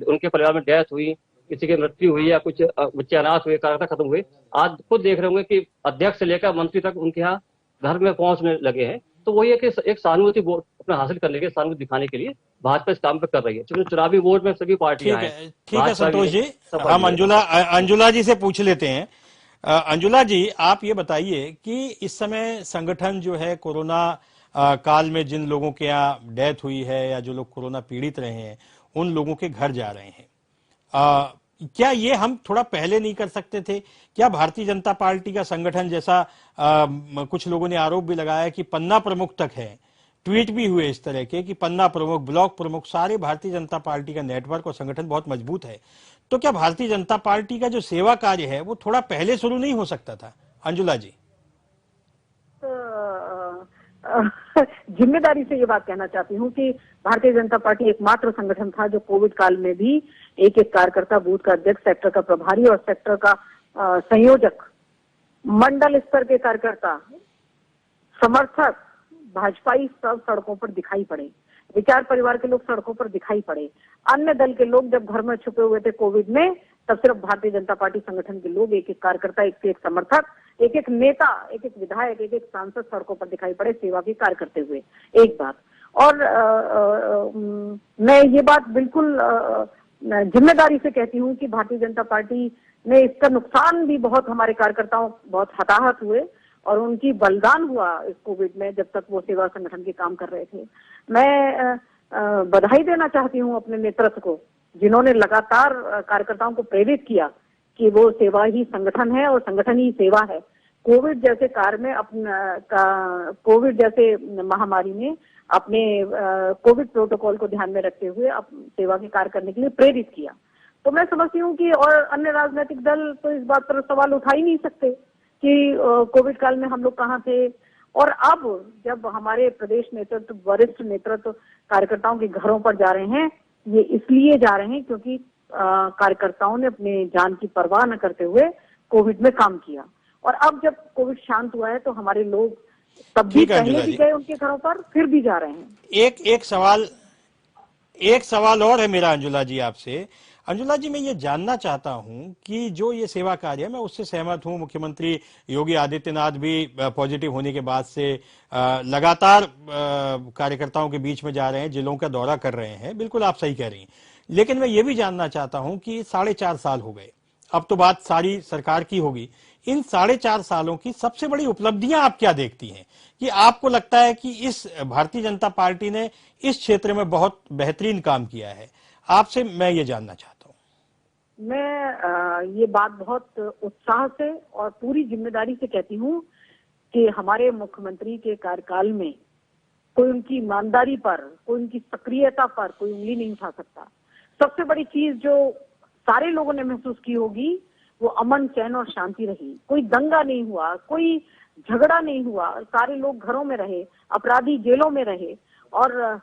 E: उनके परिवार में डेथ हुई, किसी की मृत्यु हुई या कुछ बच्चे अनाथ हुए, कार्यकर्ता खत्म हुए, आज खुद देख रहे होंगे कि अध्यक्ष से लेकर मंत्री तक उनके यहाँ घर में पहुंचने लगे हैं। तो वही है कि एक सहानुभूति वोट अपना हासिल करने के, सहानुभूति दिखाने के लिए भाजपा इस काम पे कर रही है, क्योंकि चुनावी वोट में सभी पार्टियां हैं।
A: ठीक है संतोष जी, हम अंजुला जी से पूछ लेते हैं। अंजुला जी, आप ये बताइए कि इस समय संगठन जो है कोरोना काल में जिन लोगों के यहाँ डेथ हुई है या जो लोग कोरोना पीड़ित रहे हैं, उन लोगों के घर जा रहे हैं, क्या ये हम थोड़ा पहले नहीं कर सकते थे? क्या भारतीय जनता पार्टी का संगठन, जैसा कुछ लोगों ने आरोप भी लगाया कि पन्ना प्रमुख तक है, ट्वीट भी हुए इस तरह के कि पन्ना प्रमुख, ब्लॉक प्रमुख, सारे भारतीय जनता पार्टी का नेटवर्क और संगठन बहुत मजबूत है, तो क्या भारतीय जनता पार्टी का जो सेवा कार्य है वो थोड़ा पहले शुरू नहीं हो सकता था? अंजुला जी।
C: जिम्मेदारी से ये बात कहना चाहती हूँ कि भारतीय जनता पार्टी एकमात्र संगठन था जो कोविड काल में भी एक एक कार्यकर्ता, बूथ का अध्यक्ष, सेक्टर का प्रभारी और सेक्टर का संयोजक, मंडल स्तर के कार्यकर्ता, समर्थक, भाजपाई सब सड़कों पर दिखाई पड़े, विचार परिवार के लोग सड़कों पर दिखाई पड़े। अन्य दल के लोग जब घर में छुपे हुए थे कोविड में, तब सिर्फ भारतीय जनता पार्टी संगठन के लोग, एक एक कार्यकर्ता, एक से एक समर्थक, एक एक नेता, एक एक विधायक, एक एक सांसद सड़कों पर दिखाई पड़े सेवा की कार्य करते हुए। एक बात और मैं ये बात बिल्कुल जिम्मेदारी से कहती हूँ कि भारतीय जनता पार्टी ने इसका नुकसान भी बहुत, हमारे कार्यकर्ताओं बहुत हताहत हुए और उनकी बलिदान हुआ इस कोविड में, जब तक वो सेवा संगठन के काम कर रहे थे। मैं बधाई देना चाहती हूँ अपने नेतृत्व को, जिन्होंने लगातार कार्यकर्ताओं को प्रेरित किया कि वो सेवा ही संगठन है और संगठन ही सेवा है। कोविड जैसे कार्य में कोविड जैसे महामारी में अपने कोविड प्रोटोकॉल को ध्यान में रखते हुए सेवा के कार्य करने के लिए प्रेरित किया। तो मैं समझती हूँ कि और अन्य राजनीतिक दल तो इस बात पर सवाल उठा ही नहीं सकते कि कोविड काल में हम लोग कहाँ थे। और अब जब हमारे प्रदेश नेतृत्व, वरिष्ठ नेतृत्व कार्यकर्ताओं के घरों पर जा रहे हैं, ये इसलिए जा रहे हैं क्योंकि कार्यकर्ताओं ने अपने जान की परवाह न करते हुए कोविड में काम किया। और अब जब कोविड शांत हुआ है तो हमारे लोग तब भी पहले भी गए उनके घरों पर, फिर भी जा रहे हैं।
A: एक सवाल और है मेरा अंजुला जी आपसे। अंजुला जी, मैं ये जानना चाहता हूं कि जो ये सेवा कार्य है, मैं उससे सहमत हूं, मुख्यमंत्री योगी आदित्यनाथ भी पॉजिटिव होने के बाद से लगातार कार्यकर्ताओं के बीच में जा रहे हैं, जिलों का दौरा कर रहे हैं, बिल्कुल आप सही कह रही हैं। लेकिन मैं ये भी जानना चाहता हूं कि 4.5 साल हो गए, अब तो बात सारी सरकार की होगी, इन 4.5 सालों की सबसे बड़ी उपलब्धियां आप क्या देखती हैं कि आपको लगता है कि इस भारतीय जनता पार्टी ने इस क्षेत्र में बहुत बेहतरीन काम किया है? आपसे मैं ये जानना चाहता हूं।
C: मैं ये बात बहुत उत्साह से और पूरी जिम्मेदारी से कहती हूँ कि हमारे मुख्यमंत्री के कार्यकाल में कोई उनकी ईमानदारी पर, कोई उनकी सक्रियता पर कोई उंगली नहीं उठा सकता। सबसे बड़ी चीज जो सारे लोगों ने महसूस की होगी वो अमन, चैन और शांति रही। कोई दंगा नहीं हुआ, कोई झगड़ा नहीं हुआ, सारे लोग घरों में रहे, अपराधी जेलों में रहे और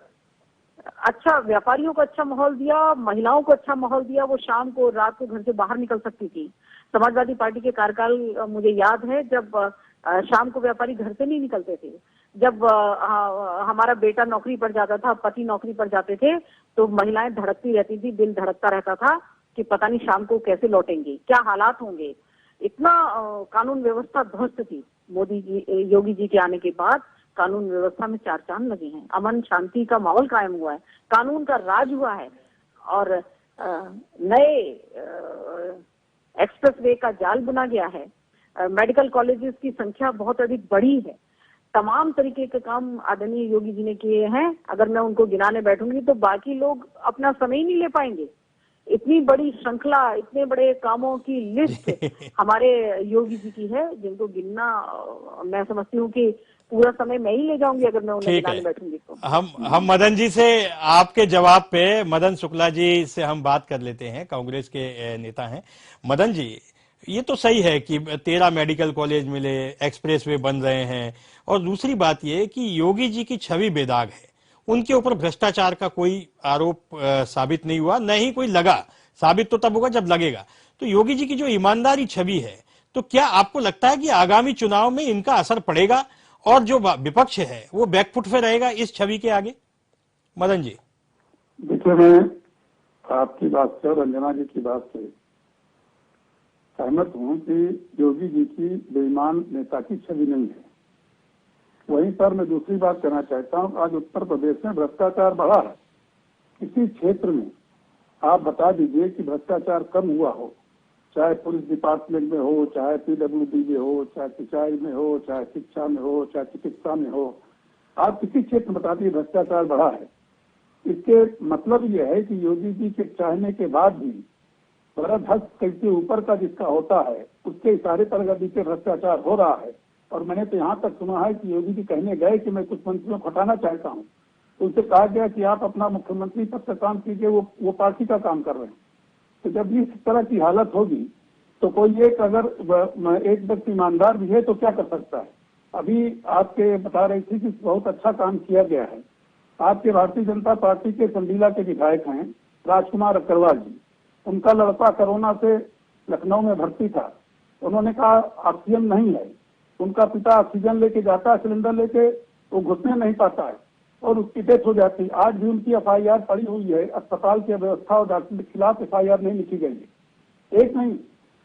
C: अच्छा, व्यापारियों को अच्छा माहौल दिया, महिलाओं को अच्छा माहौल दिया। वो शाम को, रात को घर से बाहर निकल सकती थी। समाजवादी पार्टी के कार्यकाल मुझे याद है जब शाम को व्यापारी घर से नहीं निकलते थे। जब हमारा बेटा नौकरी पर जाता था, पति नौकरी पर जाते थे, तो महिलाएं धड़कती रहती थी, दिल धड़कता रहता था कि पता नहीं शाम को कैसे लौटेंगे, क्या हालात होंगे। इतना कानून व्यवस्था ध्वस्त थी। मोदी जी, योगी जी के आने के बाद कानून व्यवस्था में चार चांद लगे हैं। अमन शांति का माहौल कायम हुआ है, कानून का राज हुआ है और नए एक्सप्रेस वे का जाल बुना गया है। मेडिकल कॉलेजेस की संख्या बहुत अधिक बढ़ी है। तमाम तरीके के काम आदरणीय योगी जी ने किए हैं। अगर मैं उनको गिनाने बैठूंगी तो बाकी लोग अपना समय ही नहीं ले पाएंगे। इतनी बड़ी श्रृंखला, इतने बड़े कामों की लिस्ट हमारे योगी जी की है, जिनको गिनना मैं समझती हूँ कि पूरा समय मैं ही ले जाऊंगी अगर मैं उन्हें गिनाने बैठूंगी तो।
A: हम मदन जी से आपके जवाब पे, मदन शुक्ला जी से हम बात कर लेते हैं, कांग्रेस के नेता हैं। मदन जी, ये तो सही है कि 13 मेडिकल कॉलेज मिले, एक्सप्रेसवे बन रहे हैं, और दूसरी बात ये कि योगी जी की छवि बेदाग है। उनके ऊपर भ्रष्टाचार का कोई आरोप साबित नहीं हुआ, न ही कोई लगा। साबित तो तब होगा जब लगेगा। तो योगी जी की जो ईमानदारी छवि है, तो क्या आपको लगता है कि आगामी चुनाव में इनका असर पड़ेगा और जो विपक्ष है वो बैकफुट पे रहेगा इस छवि के आगे? मदन जी।
D: देखिए, मैं आपकी बात से और रंजना जी की बात से सहमत हूं कि योगी जी की बेईमान नेता की छवि नहीं है। वहीं पर मैं दूसरी बात कहना चाहता हूं, आज उत्तर प्रदेश में भ्रष्टाचार बढ़ा है। किसी क्षेत्र में आप बता दीजिए कि भ्रष्टाचार कम हुआ हो, चाहे पुलिस डिपार्टमेंट में हो, चाहे पीडब्ल्यूडी में हो, चाहे सिंचाई में हो, चाहे शिक्षा में हो, चाहे चिकित्सा में हो। आप किसी क्षेत्र में बता दीजिए भ्रष्टाचार बढ़ा है। इसके मतलब यह है कि योगी जी के चाहने के बाद भी बरद के ऊपर का जिसका होता है उसके इशारे पर अगर नीचे भ्रष्टाचार हो रहा है। और मैंने तो यहाँ तक सुना है कि योगी जी कहने गए कि मैं कुछ मंत्रियों को हटाना चाहता हूँ, तो उनसे कहा गया कि आप अपना मुख्यमंत्री पद का काम कीजिए, वो पार्टी का काम कर रहे हैं। तो जब इस तरह की हालत होगी तो कोई एक, अगर एक व्यक्ति ईमानदार भी है तो क्या कर सकता है। अभी आपके बता रही थी कि बहुत अच्छा काम किया गया है। आपके भारतीय जनता पार्टी के संडीला के विधायक हैं राजकुमार अग्रवाल जी। उनका लड़का कोरोना से लखनऊ में भर्ती था। उन्होंने कहा ऑक्सीजन नहीं है। उनका पिता ऑक्सीजन लेके जाता है, सिलेंडर लेके, वो घुसने नहीं पाता है और उसकी डेथ हो जाती है। आज भी उनकी FIR पड़ी हुई है। अस्पताल की व्यवस्था और डॉक्टर के खिलाफ FIR नहीं लिखी गई है। एक नहीं,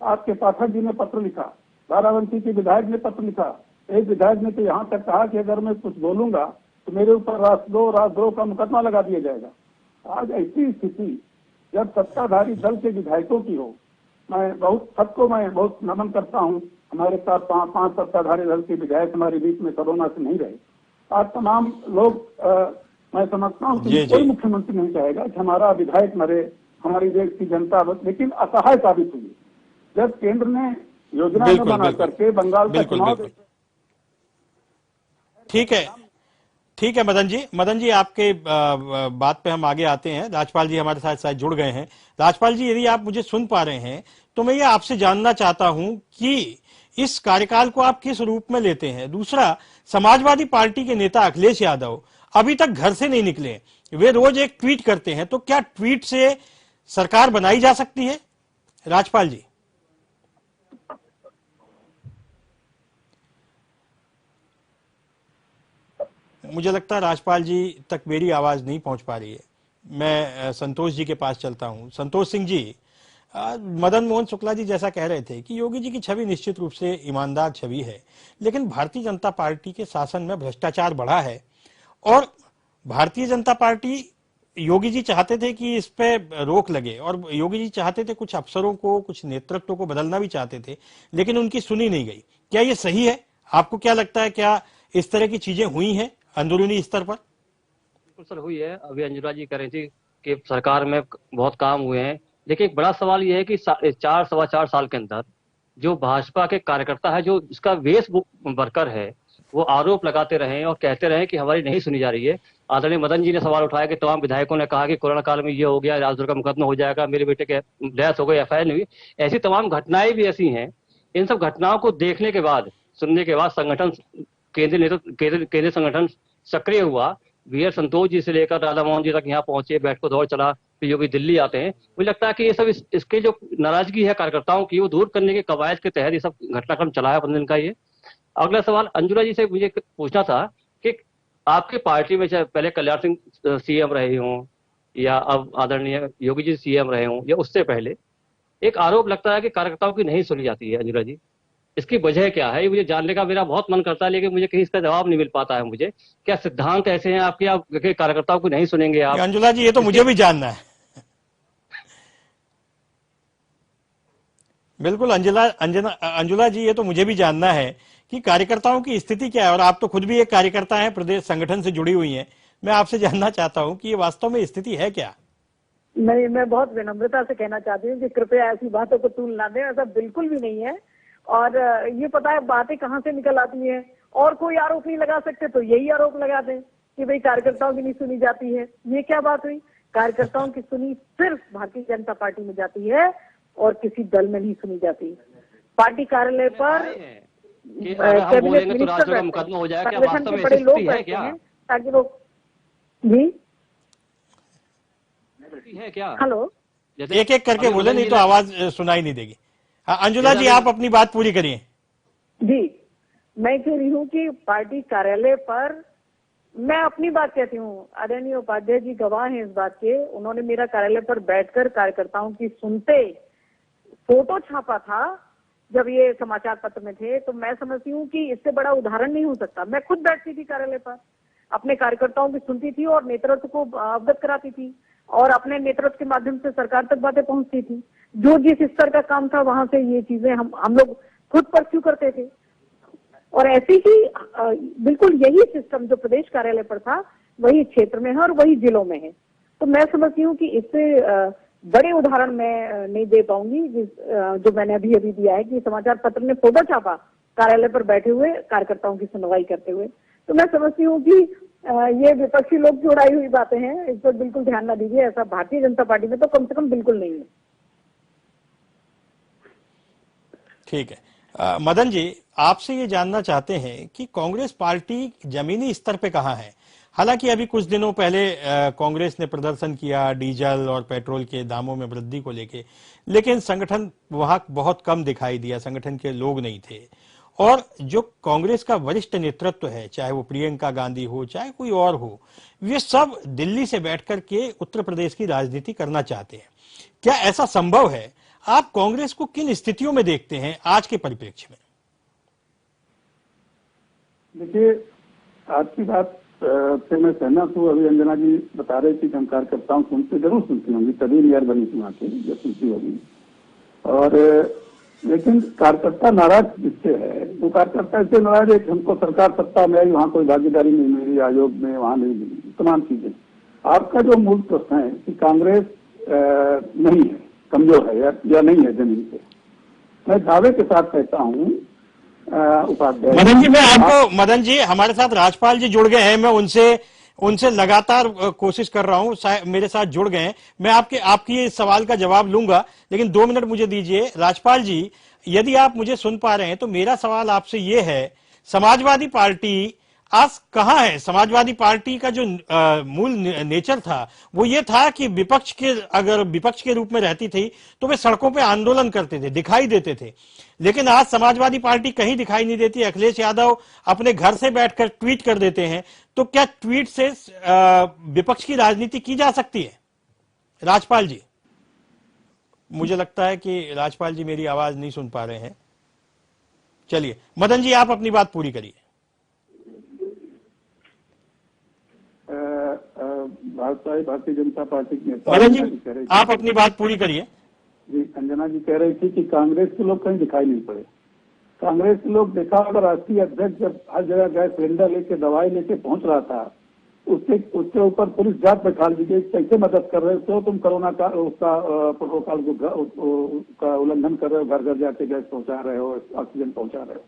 D: आपके पाठक जी ने पत्र लिखा, बाराबंकी के विधायक ने पत्र लिखा। एक विधायक ने तो यहाँ तक कहा कि अगर मैं कुछ बोलूंगा तो मेरे ऊपर राजद्रोह का मुकदमा लगा दिया जाएगा। आज ऐसी स्थिति जब सत्ताधारी दल के विधायकों की हो, मैं बहुत नमन करता हूँ। हमारे साथ 5 सत्ताधारी दल के विधायक हमारे बीच में कोरोना से नहीं रहे। आज तमाम लोग, मैं समझता हूँ कि कोई मुख्यमंत्री नहीं चाहेगा कि हमारा विधायक मरे, हमारी देश की जनता, लेकिन असहाय साबित हुई जब केंद्र ने योजना न बना करके बंगाल का चुनाव।
A: ठीक है मदन जी आपके बात पे हम आगे आते हैं। राजपाल जी हमारे साथ जुड़ गए हैं। राजपाल जी, यदि आप मुझे सुन पा रहे हैं तो मैं ये आपसे जानना चाहता हूं कि इस कार्यकाल को आप किस रूप में लेते हैं। दूसरा, समाजवादी पार्टी के नेता अखिलेश यादव अभी तक घर से नहीं निकले। वे रोज एक ट्वीट करते हैं, तो क्या ट्वीट से सरकार बनाई जा सकती है? राजपाल जी। मुझे लगता है राजपाल जी तक मेरी आवाज नहीं पहुंच पा रही है। मैं संतोष जी के पास चलता हूं। संतोष सिंह जी, मदन मोहन शुक्ला जी जैसा कह रहे थे कि योगी जी की छवि निश्चित रूप से ईमानदार छवि है, लेकिन भारतीय जनता पार्टी के शासन में भ्रष्टाचार बढ़ा है और भारतीय जनता पार्टी, योगी जी चाहते थे कि इस पे रोक लगे और योगी जी चाहते थे कुछ अफसरों को, कुछ नेतृत्व को बदलना भी चाहते थे, लेकिन उनकी सुनी नहीं गई। क्या ये सही है? आपको क्या लगता है, क्या इस तरह की चीजें हुई हैं अंदरूनी स्तर पर?
E: बिल्कुल सर, हुई है। अभी अंजुला जी कह रही थी कि सरकार में बहुत काम हुए हैं, लेकिन एक बड़ा सवाल यह है कि 4 सवा 4 साल के अंदर जो भाजपा के कार्यकर्ता है, जो इसका वेश वर्कर है, वो आरोप लगाते रहे और कहते रहे कि हमारी नहीं सुनी जा रही है। आदरणीय मदन जी ने सवाल उठाया कि तमाम विधायकों ने कहा कि कोरोना काल में ये हो गया, राजद्रोह का मुकदमा हो जाएगा, मेरे बेटे के डेथ हो गई, एफआईआर नहीं हुई। ऐसी तमाम घटनाएं भी ऐसी हैं। इन सब घटनाओं को देखने के बाद, सुनने के बाद संगठन, केंद्रीय संगठन सक्रिय हुआ। वीआर संतोष जी से लेकर राधा मोहन जी तक यहाँ पहुंचे, बैठको दौर चला, फिर योगी दिल्ली आते हैं। मुझे लगता है कि ये सब इसके जो नाराजगी है कार्यकर्ताओं की, वो दूर करने के कवायद के तहत ये सब घटनाक्रम चला है 15 दिन का। ये अगला सवाल अंजुला जी से मुझे पूछना था कि आपके पार्टी में चाहे पहले कल्याण सिंह सीएम रहे हों या अब आदरणीय योगी जी सीएम रहे हों या उससे पहले, एक आरोप लगता है कि कार्यकर्ताओं की नहीं सुनी जाती है। अंजुला जी, इसकी वजह क्या है? ये मुझे जानने का मेरा बहुत मन करता है, लेकिन मुझे कहीं इसका जवाब नहीं मिल पाता है। मुझे क्या सिद्धांत ऐसे हैं आपके, आप कार्यकर्ताओं को नहीं सुनेंगे आप?
A: अंजुला जी, ये तो मुझे भी जानना है। बिल्कुल अंजुला जी, ये तो मुझे भी जानना है कि कार्यकर्ताओं की स्थिति क्या है, और आप तो खुद भी एक कार्यकर्ता हैं, प्रदेश संगठन से जुड़ी हुई हैं। मैं आपसे जानना चाहता हूं कि ये वास्तव में स्थिति है क्या?
C: नहीं, मैं बहुत विनम्रता से कहना चाहती हूँ कि कृपया ऐसी बातों को तूल ना दें, ऐसा बिल्कुल भी नहीं है। और ये पता है बातें कहाँ से निकल आती हैं, और कोई आरोप नहीं लगा सकते तो यही आरोप लगा दें कि भाई कार्यकर्ताओं की नहीं सुनी जाती है। ये क्या बात हुई? कार्यकर्ताओं की सुनी सिर्फ भारतीय जनता पार्टी में जाती है और किसी दल में नहीं सुनी जाती। पार्टी कार्यालय पर कैबिनेट मिनिस्टर संगठन के बड़े लोग बैठते हैं ताकि लोग जी
E: है क्या?
C: हेलो,
A: एक एक करके बोले, नहीं तो आवाज सुनाई नहीं देगी। हाँ, अंजुला जी, आप अपनी बात पूरी करिए।
C: जी, मैं कह रही हूँ कि पार्टी कार्यालय पर, मैं अपनी बात कहती हूँ, आदरणीय उपाध्याय जी गवाह हैं इस बात के। उन्होंने मेरा कार्यालय पर बैठकर कार्यकर्ताओं की सुनते फोटो छापा था जब ये समाचार पत्र में थे। तो मैं समझती हूँ कि इससे बड़ा उदाहरण नहीं हो सकता। मैं खुद बैठती थी कार्यालय पर, अपने कार्यकर्ताओं की सुनती थी और नेतृत्व को अवगत कराती थी, और अपने नेतृत्व के माध्यम से सरकार तक बातें पहुंचती थी। जो जिस स्तर का काम था वहां से ये चीजें हम लोग खुद परस्यू करते थे। और ऐसी ही बिल्कुल यही सिस्टम जो प्रदेश कार्यालय पर था वही क्षेत्र में है और वही जिलों में है। तो मैं समझती हूँ कि इससे बड़े उदाहरण मैं नहीं दे पाऊंगी जो मैंने अभी दिया है कि समाचार पत्र ने फोटो छापा कार्यालय पर बैठे हुए कार्यकर्ताओं की सुनवाई करते हुए। तो मैं समझती हूँ कि ये विपक्षी लोग की उड़ाई हुई बातें हैं, इस पर बिल्कुल ध्यान न दीजिए। ऐसा भारतीय जनता पार्टी में तो कम से कम बिल्कुल नहीं है।
A: ठीक है। मदन जी, आपसे ये जानना चाहते हैं कि कांग्रेस पार्टी जमीनी स्तर पे कहाँ है? हालांकि अभी कुछ दिनों पहले कांग्रेस ने प्रदर्शन किया डीजल और पेट्रोल के दामों में वृद्धि को लेके, लेकिन संगठन वहां बहुत कम दिखाई दिया, संगठन के लोग नहीं थे। और जो कांग्रेस का वरिष्ठ नेतृत्व है, चाहे वो प्रियंका गांधी हो चाहे कोई और हो, वे सब दिल्ली से बैठकर के उत्तर प्रदेश की राजनीति करना चाहते हैं। क्या ऐसा संभव है? आप कांग्रेस को किन स्थितियों में देखते हैं आज के परिप्रेक्ष्य में?
D: देखिए, आपकी बात से मैं सहमत हूँ। अभी अंजना जी बता रहे थे कि हम कार्यकर्ताओं सुनते, जरूर सुनती होंगी, तभी नियर बनी थी वहाँ की, जो सुनती होगी। और लेकिन कार्यकर्ता नाराज किससे है? वो कार्यकर्ता इससे नाराज है कि हमको सरकार सत्ता में आई, वहाँ कोई भागीदारी नहीं मिली, आयोग में वहाँ नहीं मिली, तमाम चीजें। आपका जो मूल प्रश्न है कि कांग्रेस नहीं है, कमजोर है या नहीं है जमीन पे, मैं दावे के साथ कहता हूँ उपाध्याय
A: मदन जी, मदन जी हमारे साथ राजपाल जी जुड़ गए हैं, मैं उनसे लगातार कोशिश कर रहा हूं, मेरे साथ जुड़ गए हैं। मैं आपकी सवाल का जवाब लूंगा, लेकिन 2 मिनट मुझे दीजिए। राजपाल जी, यदि आप मुझे सुन पा रहे हैं तो मेरा सवाल आपसे ये है, समाजवादी पार्टी आज कहाँ है? समाजवादी पार्टी का जो मूल नेचर था वो ये था कि अगर विपक्ष के रूप में रहती थी तो वे सड़कों पे आंदोलन करते थे, दिखाई देते थे। लेकिन आज समाजवादी पार्टी कहीं दिखाई नहीं देती। अखिलेश यादव अपने घर से बैठकर ट्वीट कर देते हैं। तो क्या ट्वीट से विपक्ष की राजनीति की जा सकती है? राजपाल जी, मुझे लगता है कि राजपाल जी मेरी आवाज नहीं सुन पा रहे हैं। चलिए मदन जी, आप अपनी बात पूरी करिए।
D: भारतीय जनता पार्टी के नेता
A: मदन जी, आप अपनी बात पूरी करिए।
D: जी, अंजना जी कह रही थी कि कांग्रेस के लोग कहीं दिखाई नहीं पड़े। कांग्रेस के लोग देखा होगा, राष्ट्रीय अध्यक्ष जब हर जगह गैस सिलेंडर लेके दवाई लेके पहुंच रहा था, उसके ऊपर पुलिस जांच में खाल दी गई, कैसे मदद कर रहे हो तुम, कोरोना का उसका प्रोटोकॉल का उल्लंघन कर रहे हो, घर घर जाके गैस पहुंचा रहे हो, ऑक्सीजन पहुंचा रहे हो।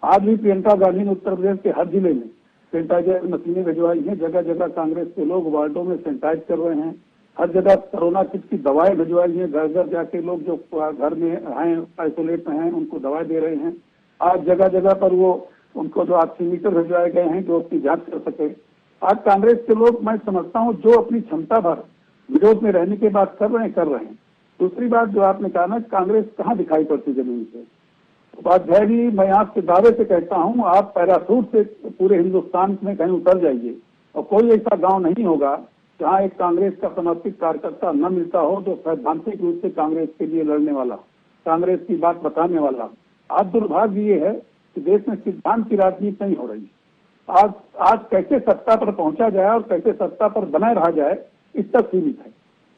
D: आज भी प्रियंका गांधी ने उत्तर प्रदेश के हर जिले में सैनिटाइजर मशीनें भिजवाई हैं। जगह जगह कांग्रेस के लोग वार्डों में सैनिटाइज कर रहे हैं। हर जगह कोरोना किट की दवाएं भिजवाई हैं। घर घर जाके लोग जो घर में हैं, आइसोलेट में हैं, उनको दवाएं दे रहे हैं। आज जगह जगह पर वो उनको जो ऑक्सीमीटर भिजवाए गए हैं जो अपनी जांच कर सके। आज कांग्रेस के लोग, मैं समझता हूँ, जो अपनी क्षमता भर विरोध में रहने के बाद कर रहे हैं। दूसरी बात जो आपने कहा ना, कांग्रेस कहाँ दिखाई पड़ती जमीन से। उपाध्याय जी, मैं आपसे दावे से कहता हूँ, आप पैराशूट से पूरे हिंदुस्तान में कहीं उतर जाइए और कोई ऐसा गांव नहीं होगा जहाँ एक कांग्रेस का समर्पित कार्यकर्ता न मिलता हो जो सैद्धांतिक रूप से कांग्रेस के लिए लड़ने वाला, कांग्रेस की बात बताने वाला। आज दुर्भाग्य ये है कि देश में सिद्धांत की राजनीति नहीं हो रही। आज कैसे सत्ता पर पहुंचा जाए और कैसे सत्ता पर बनाए रहा जाए, इस तक सीमित है।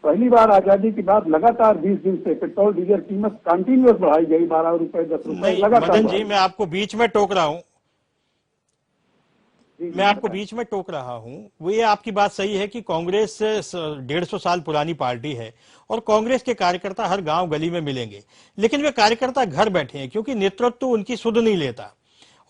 D: पहली बार आजादी के बाद लगातार 20 दिन से पेट्रोल डीजल कीमत कंटिन्यूअस बढ़ाई गई, 12 रुपए 10 रुपए लगातार।
A: मदन जी, मैं आपको बीच में टोक रहा हूँ, वो ये आपकी बात सही है कि कांग्रेस 150 साल पुरानी पार्टी है और कांग्रेस के कार्यकर्ता हर गांव गली में मिलेंगे, लेकिन वे कार्यकर्ता घर बैठे हैं क्योंकि नेतृत्व उनकी सुध नहीं लेता।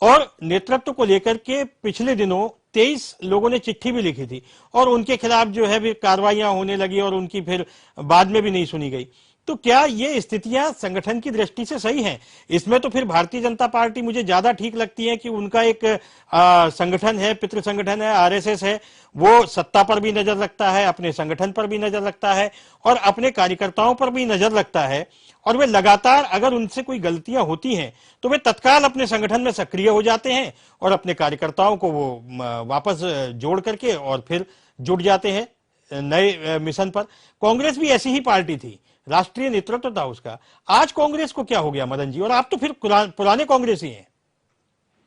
A: और नेतृत्व को लेकर के पिछले दिनों 23 लोगों ने चिट्ठी भी लिखी थी और उनके खिलाफ जो है भी कार्रवाइयां होने लगी और उनकी फिर बाद में भी नहीं सुनी गई। तो क्या ये स्थितियां संगठन की दृष्टि से सही हैं? इसमें तो फिर भारतीय जनता पार्टी मुझे ज्यादा ठीक लगती है कि उनका एक संगठन है, पितृ संगठन है, आरएसएस है, वो सत्ता पर भी नजर रखता है, अपने संगठन पर भी नजर रखता है और अपने कार्यकर्ताओं पर भी नजर रखता है। और वे लगातार, अगर उनसे कोई गलतियां होती हैं तो वे तत्काल अपने संगठन में सक्रिय हो जाते हैं और अपने कार्यकर्ताओं को वो वापस जोड़ करके और फिर जुट जाते हैं नए मिशन पर। कांग्रेस भी ऐसी ही पार्टी थी, राष्ट्रीय नेतृत्व था उसका। आज कांग्रेस को क्या हो गया मदन जी? और आप तो फिर पुराने कांग्रेसी हैं।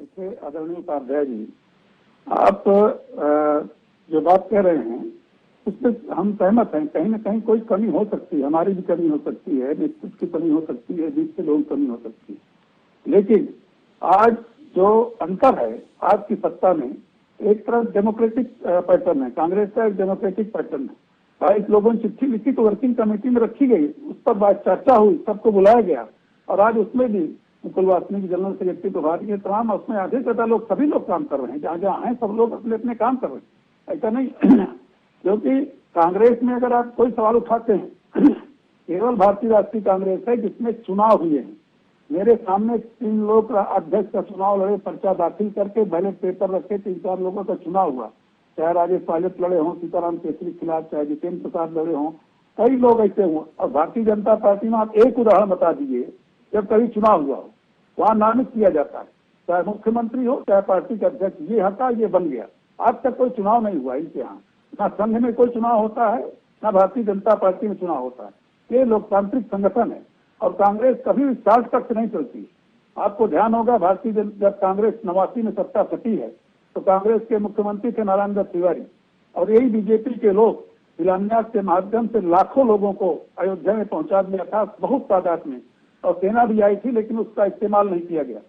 D: देखिए आदरणीय उपाध्याय जी, आप जो बात कह रहे हैं उससे हम सहमत हैं। कहीं ना कहीं कोई कमी हो सकती है, हमारी भी कमी हो सकती है, नेतृत्व की कमी हो सकती है, बीच से लोगों की कमी हो सकती है। लेकिन आज जो अंतर है आज की सत्ता में, एक तरफ डेमोक्रेटिक पैटर्न है, कांग्रेस का एक डेमोक्रेटिक पैटर्न है। 22 लोगों ने चिट्ठी लिखी तो वर्किंग कमेटी में रखी गई, उस पर बात चर्चा हुई, सबको बुलाया गया और आज उसमें भी मुकुल वासनिक जनरल सेक्रेटरी प्रभारी के तमाम, उसमें आधे ज्यादा लोग, सभी लोग काम कर रहे हैं। जहाँ जहाँ हैं सब लोग अपने अपने काम कर रहे हैं। ऐसा नहीं क्योंकि कांग्रेस में अगर आप कोई सवाल उठाते हैं, केवल भारतीय राष्ट्रीय कांग्रेस है जिसमें चुनाव हुए हैं। मेरे सामने 3 लोग अध्यक्ष का चुनाव लड़े, पर्चा दाखिल करके बैलेट पेपर रखे, 3-4 लोगों का चुनाव हुआ। चाहे राजेश पायलट लड़े हों सीताराम केसरी के खिलाफ, चाहे जितेंद्र प्रसाद लड़े हों, कई लोग ऐसे हुए। और भारतीय जनता पार्टी में आप एक उदाहरण बता दीजिए जब कभी चुनाव हुआ हो, वहाँ नामित किया जाता है, चाहे मुख्यमंत्री हो चाहे पार्टी का अध्यक्ष, ये हटा ये बन गया। आज तक कोई चुनाव नहीं हुआ इनके यहाँ, ना संघ में कोई चुनाव होता है ना भारतीय जनता पार्टी में चुनाव होता है। ये लोकतांत्रिक संगठन है और कांग्रेस कभी भी शॉर्टकट से नहीं चलती। आपको ध्यान होगा भारतीय जब कांग्रेस 89 में सत्ता सटी है तो कांग्रेस के मुख्यमंत्री थे नारायण दत्त तिवारी और यही बीजेपी के लोग शिलान्यास के माध्यम से लाखों लोगों को अयोध्या में पहुंचा दिया था, बहुत तादाद में, और सेना भी आई थी लेकिन उसका इस्तेमाल नहीं किया गया।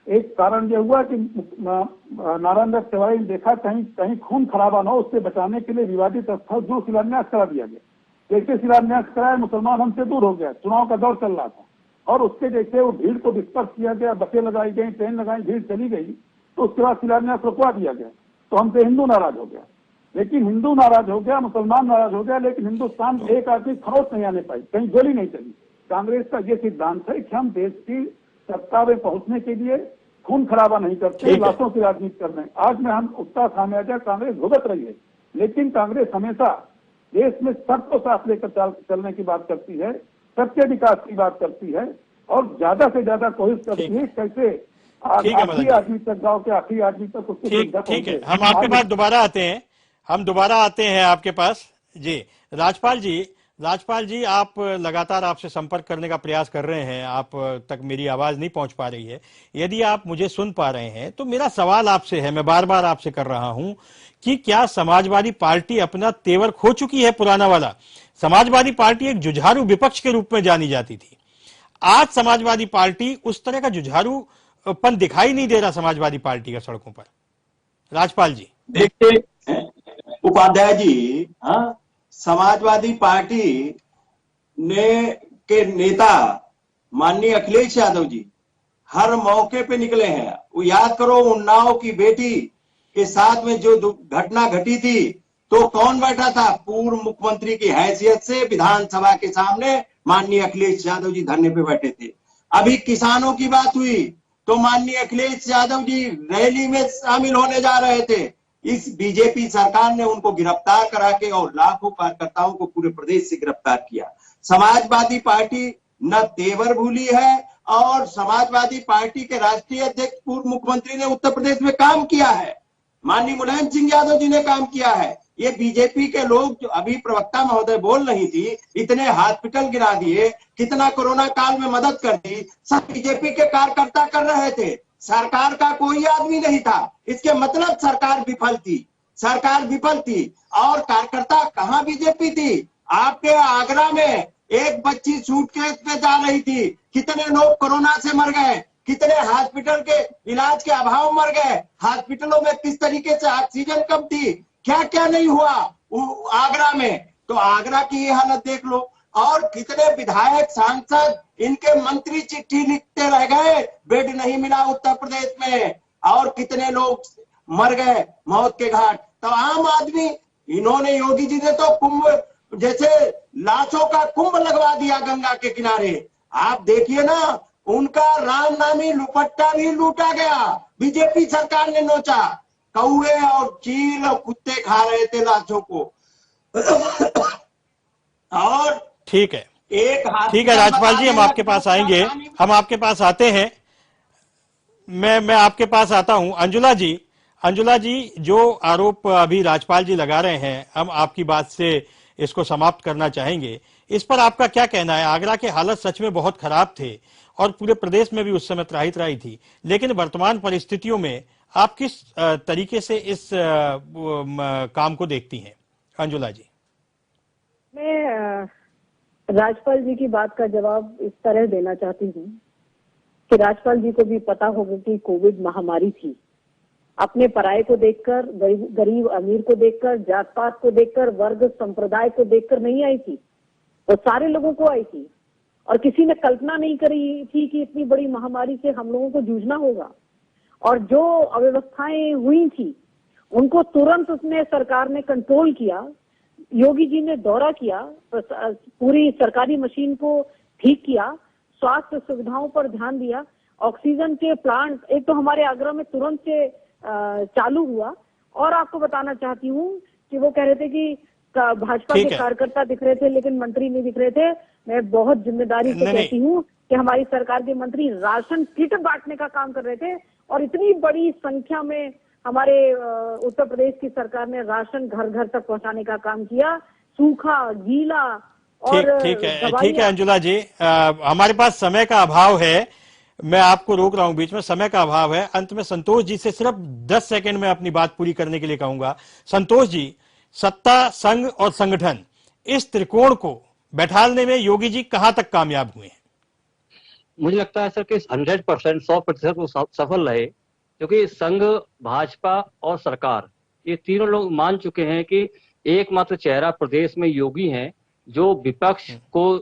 D: एक कारण यह हुआ कि नारायण दत्त तिवारी ने देखा कहीं कहीं खून खराबा न हो, उससे बचाने के लिए विवादित स्थल जो शिलान्यास करा दिया गया। जैसे शिलान्यास कराया मुसलमान हमसे दूर हो गया, चुनाव का दौर चल रहा था और उसके जैसे वो भीड़ को डिस्पर्स किया गया, बसें लगाई गई, ट्रेन लगाई, भीड़ चली गई, तो उसके बाद शिलान्यास रुकवा दिया गया। तो हमसे हिंदू नाराज हो गया, लेकिन हिंदू नाराज हो गया, मुसलमान नाराज हो गया, लेकिन हिंदुस्तान एक आदमी खरोच नहीं आने पाई, कहीं गोली नहीं चली। कांग्रेस का ये सिद्धांत है कि हम देश की सत्ता में पहुंचने के लिए खून खराबा नहीं करते, लाशों की राजनीति कर रहे हैं। आज में हम उसका खामियाजा कांग्रेस भुगत रही है, लेकिन कांग्रेस हमेशा देश में सबको साथ लेकर चलने की बात करती है, सबके विकास की बात करती है और ज्यादा से ज्यादा कोशिश करती है कैसे आखिरी आदमी तक, गाँव के आखिरी आदमी तक उसकी।
A: ठीक है, हम आपके पास दोबारा आते हैं, आपके पास जी। राजपाल जी, आप लगातार आपसे संपर्क करने का प्रयास कर रहे हैं, आप तक मेरी आवाज नहीं पहुंच पा रही है। यदि आप मुझे सुन पा रहे हैं तो मेरा सवाल आपसे है, मैं बार बार आपसे कर रहा हूं कि क्या समाजवादी पार्टी अपना तेवर खो चुकी है पुराना वाला? समाजवादी पार्टी एक जुझारू विपक्ष के रूप में जानी जाती थी। आज समाजवादी पार्टी उस तरह का जुझारूपन दिखाई नहीं दे रहा समाजवादी पार्टी का सड़कों पर। राजपाल जी
F: देखिए उपाध्याय जी, हाँ, समाजवादी पार्टी ने के नेता माननीय अखिलेश यादव जी हर मौके पे निकले हैं। वो याद करो उन्नाव की बेटी के साथ में जो घटना घटी थी, तो कौन बैठा था? पूर्व मुख्यमंत्री की हैसियत से विधानसभा के सामने माननीय अखिलेश यादव जी धरने पे बैठे थे। अभी किसानों की बात हुई तो माननीय अखिलेश यादव जी रैली में शामिल होने जा रहे थे। इस बीजेपी सरकार ने उनको गिरफ्तार करा के और लाखों कार्यकर्ताओं को पूरे प्रदेश से गिरफ्तार किया। समाजवादी पार्टी न तेवर भूली है, और समाजवादी पार्टी के राष्ट्रीय अध्यक्ष पूर्व मुख्यमंत्री ने उत्तर प्रदेश में काम किया है, माननीय मुलायम सिंह यादव जी ने काम किया है। ये बीजेपी के लोग जो अभी प्रवक्ता महोदय बोल रही थी, इतने हॉस्पिटल गिरा दिए, कितना कोरोना काल में मदद कर दी, सब बीजेपी के कार्यकर्ता कर रहे थे। सरकार का कोई आदमी नहीं था। इसके मतलब सरकार विफल थी, सरकार विफल थी। और कार्यकर्ता कहां बीजेपी थी? आपके आगरा में एक बच्ची सूटकेस पे जा रही थी, कितने लोग कोरोना से मर गए, कितने हॉस्पिटल के इलाज के अभाव मर गए, हॉस्पिटलों में किस तरीके से ऑक्सीजन कम थी, क्या क्या नहीं हुआ आगरा में। तो आगरा की ये हालत देख लो। और कितने विधायक, सांसद, इनके मंत्री चिट्ठी लिखते रह गए, बेड नहीं मिला उत्तर प्रदेश में, और कितने लोग मर गए मौत के घाट। तो आम आदमी, इन्होंने, योगी जी ने तो कुंभ जैसे लाशों का कुंभ लगवा दिया गंगा के किनारे। आप देखिए ना, उनका राम नामी दुपट्टा भी लूटा गया, बीजेपी सरकार ने नोचा। कौवे और चील और कुत्ते खा रहे थे लाशों को। और
A: ठीक है,
F: एक हाथ,
A: ठीक है राज्यपाल जी, हम आपके पास आएंगे, हम आपके पास आते हैं। मैं आपके पास आता हूं। अंजुला जी, जो आरोप अभी राज्यपाल जी लगा रहे हैं, हम आपकी बात से इसको समाप्त करना चाहेंगे। इस पर आपका क्या कहना है? आगरा के हालत सच में बहुत खराब थे और पूरे प्रदेश में भी उस समय त्राही त्राही थी, लेकिन वर्तमान परिस्थितियों में आप किस तरीके से इस काम को देखती हैं अंजुला जी?
C: मैं राज्यपाल जी की बात का जवाब इस तरह देना चाहती हूँ कि राज्यपाल जी को भी पता होगा कि कोविड महामारी थी। अपने पराये को देखकर, गरीब अमीर को देखकर, जात पात को देखकर, वर्ग संप्रदाय को देखकर नहीं आई थी, वो सारे लोगों को आई थी। और किसी ने कल्पना नहीं करी थी कि इतनी बड़ी महामारी से हम लोगों को जूझना होगा। और जो अव्यवस्थाएं हुई थी उनको तुरंत उसने सरकार ने कंट्रोल किया। योगी जी ने दौरा किया, पूरी सरकारी मशीन को ठीक किया, स्वास्थ्य सुविधाओं पर ध्यान दिया, ऑक्सीजन के प्लांट एक तो हमारे आगरा में तुरंत से चालू हुआ। और आपको बताना चाहती हूँ कि वो कह रहे थे कि भाजपा के कार्यकर्ता दिख रहे थे लेकिन मंत्री नहीं दिख रहे थे। मैं बहुत जिम्मेदारी से कहती हूँ कि हमारी सरकार के मंत्री राशन किट बांटने का काम कर रहे थे, और इतनी बड़ी संख्या में हमारे उत्तर प्रदेश की सरकार ने राशन घर घर तक पहुंचाने का काम किया, सूखा, गीला। और
A: ठीक है अंजुला जी, हमारे पास समय का अभाव है, मैं आपको रोक रहा हूं बीच में, समय का अभाव है। अंत में संतोष जी से सिर्फ 10 सेकंड में अपनी बात पूरी करने के लिए कहूंगा। संतोष जी, सत्ता, संघ और संगठन, इस त्रिकोण को बैठालने में योगी जी कहां तक कामयाब हुए हैं?
E: मुझे लगता है सर कि 100%, 100% वो सफल रहे, क्योंकि संघ, भाजपा और सरकार, ये तीनों लोग मान चुके हैं कि एकमात्र चेहरा प्रदेश में योगी हैं जो विपक्ष को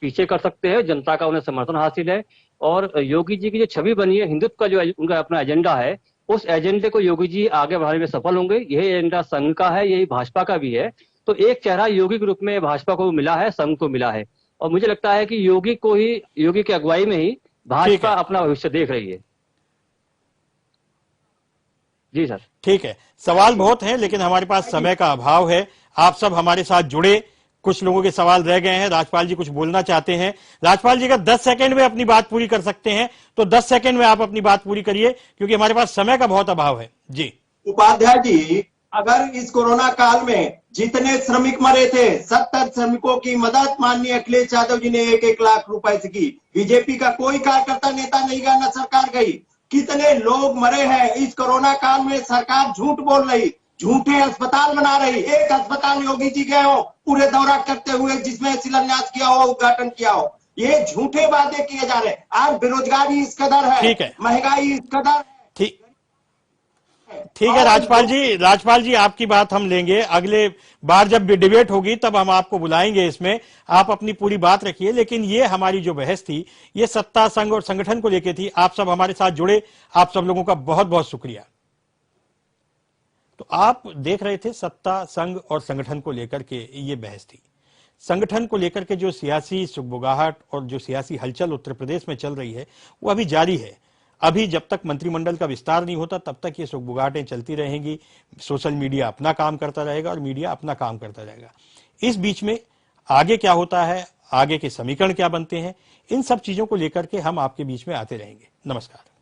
E: पीछे कर सकते हैं, जनता का उन्हें समर्थन हासिल है। और योगी जी की जो छवि बनी है, हिंदुत्व का जो उनका अपना एजेंडा है, उस एजेंडे को योगी जी आगे बढ़ाने में सफल होंगे। यही एजेंडा संघ का है, यही भाजपा का भी है। तो एक चेहरा योगी के रूप में भाजपा को मिला है, संघ को मिला है, और मुझे लगता है कि योगी की अगुवाई में ही भाजपा अपना भविष्य देख रही है। जी सर।
A: ठीक है, सवाल बहुत हैं लेकिन हमारे पास समय का अभाव है। आप सब हमारे साथ जुड़े, कुछ लोगों के सवाल रह गए हैं। राज्यपाल जी कुछ बोलना चाहते हैं। राज्यपाल जी अगर 10 सेकंड में अपनी बात पूरी कर सकते हैं तो 10 सेकंड में आप अपनी बात पूरी करिए, क्योंकि हमारे पास समय का बहुत अभाव है। जी
F: उपाध्याय जी, अगर इस कोरोना काल में जितने श्रमिक मरे थे, 70 श्रमिकों की मदद माननीय अखिलेश यादव जी ने 1-1 लाख रुपए से की। बीजेपी का कोई कार्यकर्ता, नेता नहीं गया, न सरकार गई। कितने लोग मरे हैं इस कोरोना काल में। सरकार झूठ बोल रही, झूठे अस्पताल बना रही। एक अस्पताल योगी जी गए हो पूरे दौरा करते हुए, जिसमें शिलान्यास किया हो, उद्घाटन किया हो। ये झूठे वादे किए जा रहे हैं। आज बेरोजगारी इस कदर है, महंगाई इस कदर है,
A: ठीक है राजपाल जी आपकी बात हम लेंगे। अगले बार जब डिबेट होगी तब हम आपको बुलाएंगे, इसमें आप अपनी पूरी बात रखिए। लेकिन ये हमारी जो बहस थी ये सत्ता, संघ और संगठन को लेकर थी। आप सब हमारे साथ जुड़े, आप सब लोगों का बहुत बहुत शुक्रिया। तो आप देख रहे थे सत्ता, संघ और संगठन को लेकर के ये बहस थी। संगठन को लेकर के जो सियासी सुगबुगाहट और जो सियासी हलचल उत्तर प्रदेश में चल रही है वो अभी जारी है। अभी जब तक मंत्रिमंडल का विस्तार नहीं होता तब तक ये सुगबुगाहटें चलती रहेंगी। सोशल मीडिया अपना काम करता रहेगा और मीडिया अपना काम करता रहेगा। इस बीच में आगे क्या होता है, आगे के समीकरण क्या बनते हैं, इन सब चीजों को लेकर के हम आपके बीच में आते रहेंगे। नमस्कार।